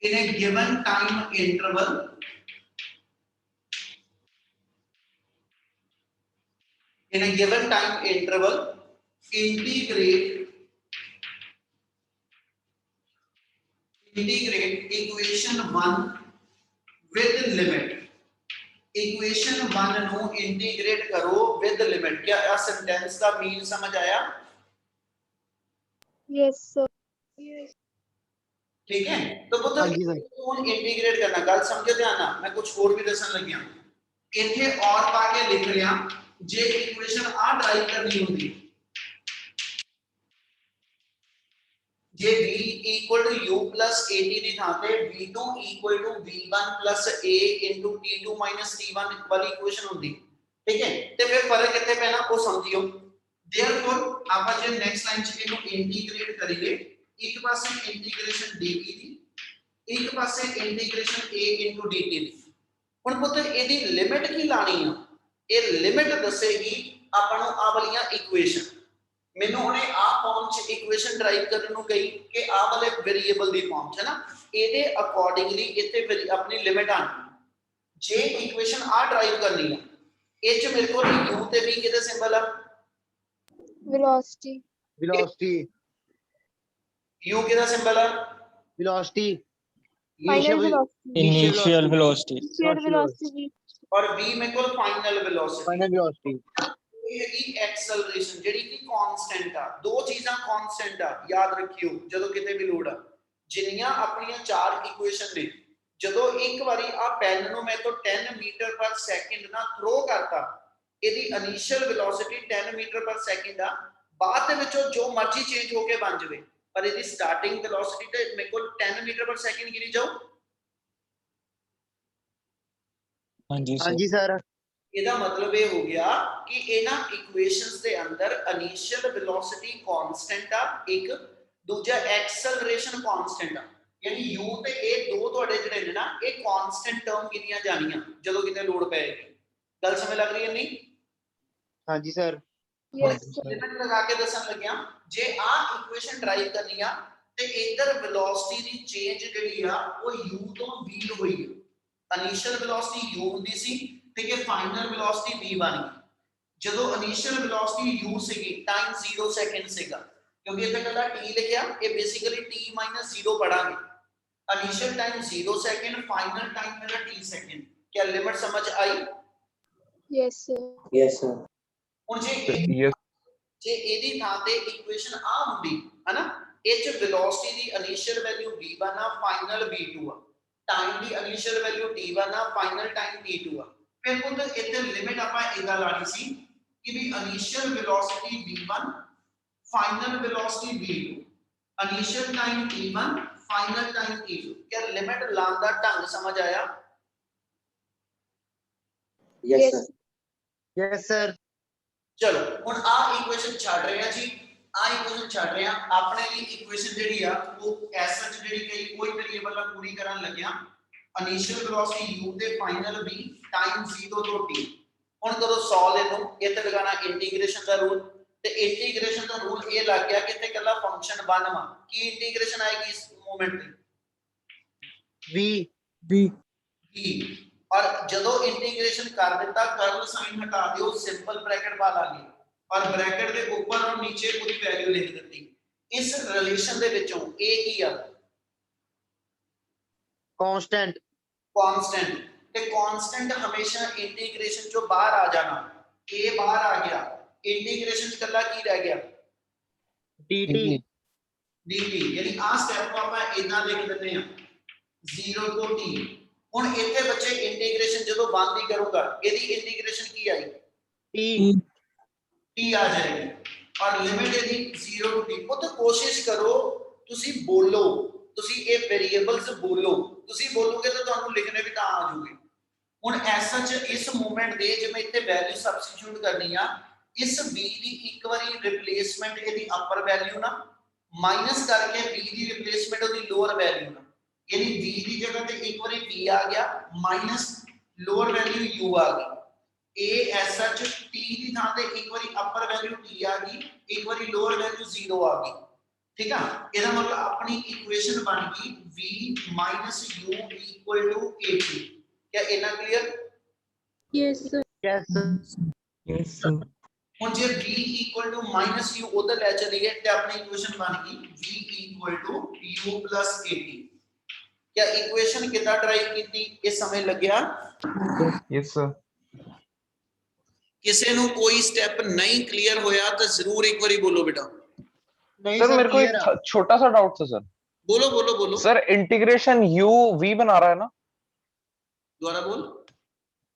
in a given time interval integrate equation 1 with limit। Equation 1 ਨੂੰ इंटीग्रेट करो विद लिमिट। क्या यह सेंटेंस का मीन समझ आया? यस सर यस ठीक है, तो पुत्र हाँ जी सर। इसको इंटीग्रेट करना गल समझो ध्यान ना, मैं कुछ और भी दसन लगिया। इथे और पा के लिख लिया जे इक्वेशन आ ड्राइव करनी होती जे v equal to u plus at ਦੀ ਥਾਂ ਤੇ v2 equal to v1 plus a into t2 minus t1 ਵਾਲੀ ਇਕੁਏਸ਼ਨ ਹੁੰਦੀ। ਠੀਕ ਹੈ, ਤੇ ਫਿਰ ਫਰਕ ਕਿੱਥੇ ਪੈਣਾ ਉਹ ਸਮਝਿਓ। therefore ਆਪਾਂ ਜੇ ਨੈਕਸਟ ਲਾਈਨ ਚ ਇਹਨੂੰ ਇੰਟੀਗ੍ਰੇਟ ਕਰੀਏ, ਇੱਕ ਪਾਸੇ ਇੰਟੀਗ੍ਰੇਸ਼ਨ dv ਦੀ, ਇੱਕ ਪਾਸੇ ਇੰਟੀਗ੍ਰੇਸ਼ਨ a into dt ਦੀ। ਹੁਣ ਪੁੱਤ ਇਹਦੀ ਲਿਮਿਟ ਕੀ ਲਾਣੀ ਆ? ਇਹ ਲਿਮਿਟ ਦੱਸੇਗੀ ਆਪਾਂ ਨੂੰ ਆ ਵਾਲੀਆਂ ਇਕੁਏਸ਼ਨ। ਮੈਨੂੰ ਹੁਣੇ ਆ ਫਾਰਮ ਚ ਇਕੁਏਸ਼ਨ ਡਰਾਈਵ ਕਰਨ ਨੂੰ ਕਹੀ ਕਿ ਆ ਵਾਲੇ ਵੇਰੀਏਬਲ ਦੀ ਫਾਰਮ ਚ ਹੈ ਨਾ, ਇਹਦੇ ਅਕੋਰਡਿੰਗਲੀ ਇੱਥੇ ਆਪਣੀ ਲਿਮਿਟ ਆਣੀ। ਜੇ ਇਕੁਏਸ਼ਨ ਆ ਡਰਾਈਵ ਕਰਨੀ ਆ, ਇਹ ਚ ਮੇਰੇ ਕੋਲ u ਤੇ v ਕਿਹਦੇ ਸਿੰਬਲ ਆ? वेलोसिटी वेलोसिटी u ਕਿਹਦਾ ਸਿੰਬਲ ਆ? Velocity final velocity Initial velocity। Initial velocity और v ਮੇਰੇ ਕੋਲ ਫਾਈਨਲ ਵੈਲੋਸਿਟੀ। फाइनल वेलोसिटी ਇਹ ਹੈਗੀ ਐਕਸਲਰੇਸ਼ਨ ਜਿਹੜੀ ਕਿ ਕਾਂਸਟੈਂਟ ਆ। ਦੋ ਚੀਜ਼ਾਂ ਕਾਂਸਟੈਂਟ ਆ, ਯਾਦ ਰੱਖਿਓ ਜਦੋਂ ਕਿਤੇ ਵੀ ਲੋੜ ਆ। ਜਿੰਨੀਆਂ ਆਪਣੀਆਂ ਚਾਰ ਇਕੁਏਸ਼ਨ ਨੇ, ਜਦੋਂ ਇੱਕ ਵਾਰੀ ਆ ਪੈਨ ਨੂੰ ਮੈਂ ਤੋਂ 10 ਮੀਟਰ ਪਰ ਸੈਕਿੰਡ ਨਾਲ ਥਰੋ ਕਰਤਾ, ਇਹਦੀ initial velocity 10 metre per second ਆ। ਬਾਅਦ ਦੇ ਵਿੱਚੋਂ ਜੋ ਮਰਜ਼ੀ ਚੇਂਜ ਹੋ ਕੇ ਬਣ ਜਾਵੇ, ਪਰ ਇਹਦੀ ਸਟਾਰਟਿੰਗ ਵੈਲੋਸਿਟੀ ਤੇ ਮੇਰੇ ਕੋਲ 10 ਮੀਟਰ ਪਰ ਸੈਕਿੰਡ ਗਿਣੀ ਜਾਓ। हाँ जी हाँ सर। जी सर। ਇਹਦਾ ਮਤਲਬ ਇਹ ਹੋ ਗਿਆ ਕਿ ਇਹਨਾਂ ਇਕੁਏਸ਼ਨਸ ਦੇ ਅੰਦਰ ਇਨੀਸ਼ੀਅਲ ਵੈਲੋਸਿਟੀ ਕਾਂਸਟੈਂਟ ਆ, ਇੱਕ ਦੂਜਾ ਐਕਸਲਰੇਸ਼ਨ ਕਾਂਸਟੈਂਟ ਆ। ਯਾਨੀ u ਤੇ ਇਹ ਦੋ ਤੁਹਾਡੇ ਜਿਹੜੇ ਨੇ ਨਾ, ਇਹ ਕਾਂਸਟੈਂਟ ਟਰਮ ਗਿਣੀਆਂ ਜਾਣੀਆਂ ਜਦੋਂ ਕਿਤੇ ਲੋਡ ਪਏਗੀ। ਗੱਲ ਸਮਝ ਲੱਗ ਰਹੀ ਹੈ ਨਹੀਂ? हाँ जी सर। यस सर ਲਿਮਿਟ ਲਗਾ ਕੇ ਦੱਸਣ ਲੱਗਿਆ, ਜੇ ਆ ਇਕੁਏਸ਼ਨ ਡਰਾਈਵ ਕਰਨੀ ਆ ਤੇ ਇਧਰ ਵੈਲੋਸਿਟੀ ਦੀ ਚੇਂਜ ਜਿਹੜੀ ਆ ਉਹ u ਤੋਂ v ਹੋਈ ਹੈ। ਇਨੀਸ਼ੀਅਲ ਵੈਲੋਸਿਟੀ u ਹੁੰਦੀ ਸੀ ਤੇ ਇਹ ਫਾਈਨਲ ਵੈਲੋਸਿਟੀ v ਬਣ ਗਈ। ਜਦੋਂ ਇਨੀਸ਼ੀਅਲ ਵੈਲੋਸਿਟੀ u ਸੀਗੀ, ਟਾਈਮ 0 ਸੈਕਿੰਡ ਸੀਗਾ, ਕਿਉਂਕਿ ਇੱਥੇ ਕੱਲਾ t ਲਿਖਿਆ, ਇਹ ਬੇਸਿਕਲੀ t - 0 ਪੜਾਂਗੇ। Initial time 0 second, final time मेरा t सेकंड। क्या लिमिट समझ आई? Yes, sir. Yes, sir. ਹੁਣ ਜੇ yes ਜੇ ਇਹਦੀ ਥਾਂ ਤੇ ਇਕੁਏਸ਼ਨ ਆ ਹੁੰਦੀ ਹੈ ਨਾ, ਇਹ ਚ ਵੈਲੋਸਿਟੀ ਦੀ ਇਨੀਸ਼ੀਅਲ ਵੈਲਿਊ v1 ਆ, ਫਾਈਨਲ v2 ਆ, ਟਾਈਮ ਦੀ ਇਨੀਸ਼ੀਅਲ ਵੈਲਿਊ t1 ਆ, ਫਾਈਨਲ ਟਾਈਮ t2 ਆ। ਫਿਰ ਉਹ ਇੱਥੇ ਲਿਮਿਟ ਆਪਾਂ ਇਹਦਾ ਲਾਣੀ ਸੀ ਕਿ ਵੀ initial velocity v1, final velocity v2, initial time t1, final time t2। क्या लिमिट लाने ਦਾ ਢੰਗ ਸਮਝ ਆਇਆ? Yes, Yes. sir. Yes sir. ਚਲੋ ਹੁਣ ਆ ਇਕੁਏਸ਼ਨ ਛੱਡ ਰਹੇ ਆ ਜੀ, ਆ ਇਕੁਏਸ਼ਨ ਛੱਡ ਰਹੇ ਆ। ਆਪਣੇ ਲਈ ਇਕੁਏਸ਼ਨ ਜਿਹੜੀ ਆ ਉਹ ਐਸ ਸੱਚ ਜਿਹੜੀ ਕਈ ਕੋਈ ਵੇਰੀਏਬਲ ਨਾਲ ਪੂਰੀ ਕਰਨ ਲੱਗਿਆ, ਇਨੀਸ਼ੀਅਲ ਵੈਲੋਸਿਟੀ u ਤੇ ਫਾਈਨਲ v, ਟਾਈਮ 0 ਤੋਂ t। ਹੁਣ ਜਦੋਂ ਸੋਲਵ ਇਹਨੂੰ ਇੱਥੇ ਲਗਾਣਾ ਇੰਟੀਗ੍ਰੇਸ਼ਨ ਦਾ ਰੂਲ, ਤੇ ਇੰਟੀਗ੍ਰੇਸ਼ਨ ਦਾ ਰੂਲ ਇਹ ਲੱਗ ਗਿਆ ਕਿ ਇੱਥੇ ਕੱਲਾ ਫੰਕਸ਼ਨ ਬਣਵਾ ਕੀ ਇੰਟੀਗ੍ਰੇਸ਼ਨ ਆਏਗੀ ਇਸ ਮੂਮੈਂਟ ਤੇ ਵੀ V. v। और ਜਦੋਂ ਇੰਟੀਗ੍ਰੇਸ਼ਨ ਕਰ ਦਿੱਤਾ ਕਰਲ ਸਾਈਨ ਹਟਾ ਦਿਓ, ਸਿੰਪਲ ਬ੍ਰੈਕਟ ਪਾ ਲਾਂਗੇ और ब्रैकेट ਦੇ ਉੱਪਰ और नीचे पूरी वैल्यू लिख ਦਿੱਤੀ। ਇਸ ਰਿਲੇਸ਼ਨ ਦੇ ਵਿੱਚੋਂ a ਕੀ ਆ? ਕਾਂਸਟੈਂਟ। कांस्टेंट। ਤੇ कांस्टेंट ਹਮੇਸ਼ਾ ਇੰਟੀਗ੍ਰੇਸ਼ਨ ਚੋਂ ਬਾਹਰ ਆ ਜਾਣਾ। a ਬਾਹਰ ਆ ਗਿਆ, ਇੰਟੀਗ੍ਰੇਸ਼ਨ ਚ ਕੱਲਾ ਕੀ ਰਹਿ ਗਿਆ? dt। dt। ਯਾਨੀ ਆ ਸਟੈਪ ਨੂੰ ਆਪਾਂ ਇਦਾਂ ਲਿਖ ਦਿੰਦੇ ਆ 0 ਤੋਂ t। ਹੁਣ ਇੱਥੇ ਬੱਚੇ ਇੰਟੀਗ੍ਰੇਸ਼ਨ ਜਦੋਂ ਬੰਦ ਹੀ ਕਰੂੰਗਾ, ਇਹਦੀ ਇੰਟੀਗ੍ਰੇਸ਼ਨ ਕੀ ਆਈ? t। t ਆ ਜਾਏਗੀ और लिमिट ਇਹਦੀ 0 ਤੋਂ t। ਉਹ ਤਾਂ ਕੋਸ਼ਿਸ਼ ਕਰੋ ਤੁਸੀਂ ਬੋਲੋ, ਤੁਸੀਂ ਇਹ ਵੇਰੀਏਬਲਸ ਬੋਲੋ, ਤੁਸੀਂ ਬੋਲੋਗੇ ਤਾਂ ਤੁਹਾਨੂੰ ਲਿਖਣੇ ਵੀ ਤਾਂ ਆ ਜਾਊਗੇ। ਹੁਣ ਐਸ ਸੱਚ ਇਸ ਮੂਵਮੈਂਟ ਦੇ ਜੇ ਮੈਂ ਇੱਥੇ ਵੈਲਿਊ ਸਬਸਟੀਟਿਊਟ ਕਰਨੀ ਆ, ਇਸ v ਦੀ ਇੱਕ ਵਾਰੀ ਰਿਪਲੇਸਮੈਂਟ ਇਹਦੀ ਅਪਰ ਵੈਲਿਊ ਨਾ ਮਾਈਨਸ ਕਰਕੇ v ਦੀ ਰਿਪਲੇਸਮੈਂਟ ਉਹਦੀ ਲੋਅਰ ਵੈਲਿਊ ਨਾ, यानी v ਦੀ ਜਗ੍ਹਾ ਤੇ ਇੱਕ ਵਾਰੀ v ਆ ਗਿਆ ਮਾਈਨਸ ਲੋਅਰ ਵੈਲਿਊ u ਆ ਗਈ। a ਐਸ ਸੱਚ t ਦੀ ਥਾਂ ਤੇ ਇੱਕ ਵਾਰੀ ਅਪਰ ਵੈਲਿਊ t ਆ ਗਈ, ਇੱਕ ਵਾਰੀ ਲੋਅਰ ਵੈਲਿਊ 0 ਆ ਗਈ। ਠੀਕ ਆ, ਇਹਦਾ ਮਤਲਬ ਆਪਣੀ ਇਕੁਏਸ਼ਨ ਬਣ ਗਈ v u equal to at। क्या इतना clear? Yes, sir. Yes. Yes, sir. ਹੁਣ ਜੇ v equal to -u ਉਧਰ ਲੈ ਚਲੀਏ ਤੇ ਆਪਣੀ ਇਕੁਏਸ਼ਨ ਬਣ ਗਈ v equal to u plus at। क्या इक्वेशन कितना ड्राइव कीती ਇਹ ਸਮਝ ਲੱਗਿਆ? yes sir ਕਿਸੇ ਨੂੰ ਕੋਈ ਸਟੈਪ ਨਹੀਂ ਕਲੀਅਰ ਹੋਇਆ ਤਾਂ ਜ਼ਰੂਰ ਇੱਕ ਵਾਰੀ ਬੋਲੋ ਬੇਟਾ। ਨਹੀਂ सर ਸਰ मेरे को clear ਆ। एक छोटा सा डाउट था सर। बोलो बोलो बोलो सर इंटीग्रेशन u v बना रहा है ना दोबारा बोल।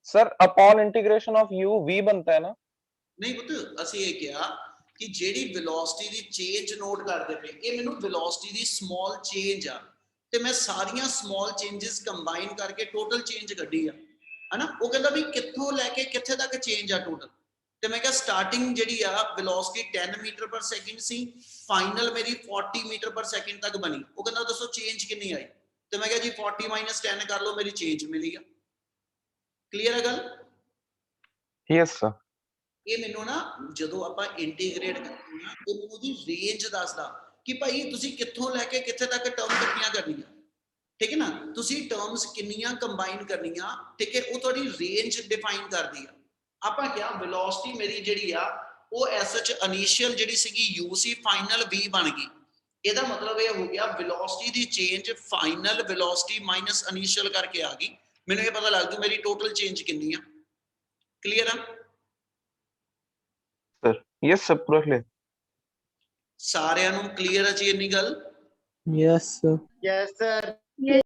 Sir? Upon integration of u v बनता है ना? ਨਹੀਂ ਪੁੱਤ ਅਸੀਂ ਇਹ ਕਿਹਾ ਕਿ ਜਿਹੜੀ ਵੈਲੋਸਿਟੀ ਦੀ ਚੇਂਜ ਨੋਟ ਕਰਦੇ ਪਏ, ਇਹ ਮੈਨੂੰ ਵੈਲੋਸਿਟੀ ਦੀ ਸਮਾਲ ਚੇਂਜ ਆ ਤੇ ਮੈਂ ਸਾਰੀਆਂ ਸਮਾਲ ਚੇਂजेस ਕੰਬਾਈਨ ਕਰਕੇ ਟੋਟਲ ਚੇਂਜ ਕੱਢੀ ਆ, ਹਨਾ। ਉਹ ਕਹਿੰਦਾ ਵੀ ਕਿੱਥੋਂ ਲੈ ਕੇ ਕਿੱਥੇ ਤੱਕ ਚੇਂਜ ਆ ਟੋਟਲ, ਤੇ ਮੈਂ ਕਿਹਾ ਸਟਾਰਟਿੰਗ ਜਿਹੜੀ ਆ ਵੈਲੋਸਿਟੀ 10 ਮੀਟਰ ਪਰ ਸੈਕਿੰਡ ਸੀ, ਫਾਈਨਲ ਮੇਰੀ 40 ਮੀਟਰ ਪਰ ਸੈਕਿੰਡ ਤੱਕ ਬਣੀ। ਉਹ ਕਹਿੰਦਾ ਦੱਸੋ ਚੇਂਜ ਕਿੰਨੀ ਆਈ, ਤੇ ਮੈਂ ਕਿਹਾ ਜੀ 40 - 10 ਕਰ ਲਓ, ਮੇਰੀ ਚੇਂਜ ਮਿਲੀ ਆ। ਕਲੀਅਰ ਹੈ ਗੱਲ? yes sir ਇਹ ਮੈਨੂੰ ਨਾ ਜਦੋਂ ਆਪਾਂ ਇੰਟੀਗ੍ਰੇਟ ਕਰਦੇ ਹਾਂ ਇਹ ਮੈਨੂੰ ਉਹਦੀ ਰੇਂਜ ਦੱਸਦਾ ਕਿ ਭਾਈ ਤੁਸੀਂ ਕਿੱਥੋਂ ਲੈ ਕੇ ਕਿੱਥੇ ਤੱਕ ਟਰਮ ਕਿੰਨੀਆਂ ਕਰਨੀਆਂ। ਠੀਕ ਹੈ ਨਾ, ਤੁਸੀਂ ਟਰਮਸ ਕਿੰਨੀਆਂ ਕੰਬਾਈਨ ਕਰਨੀਆਂ, ਠੀਕ ਹੈ, ਉਹ ਤੁਹਾਡੀ ਰੇਂਜ ਡਿਫਾਈਨ ਕਰਦੀ ਆ। ਆਪਾਂ ਕਿਹਾ ਵੈਲੋਸਿਟੀ ਮੇਰੀ ਜਿਹੜੀ ਆ ਉਹ ਐਸ ਐਚ ਇਨੀਸ਼ੀਅਲ ਜਿਹੜੀ ਸੀਗੀ u ਸੀ, ਫਾਈਨਲ v ਬਣ ਗਈ। ਇਹਦਾ ਮਤਲਬ ਇਹ ਹੋ ਗਿਆ ਵੈਲੋਸਿਟੀ ਦੀ change final velocity minus initial ਕਰਕੇ ਆ ਗਈ। ਮੈਨੂੰ ਇਹ ਪਤਾ ਲੱਗ ਜੂ ਮੇਰੀ ਟੋਟਲ ਚੇਂਜ ਕਿੰਨੀ ਆ। ਕਲੀਅਰ ਆ? sir yes sir पूरा clear ਸਾਰਿਆਂ ਨੂੰ ਕਲੀਅਰ ਹੈ ਜੀ ਇੰਨੀ ਗੱਲ? Yes, sir. Yes sir.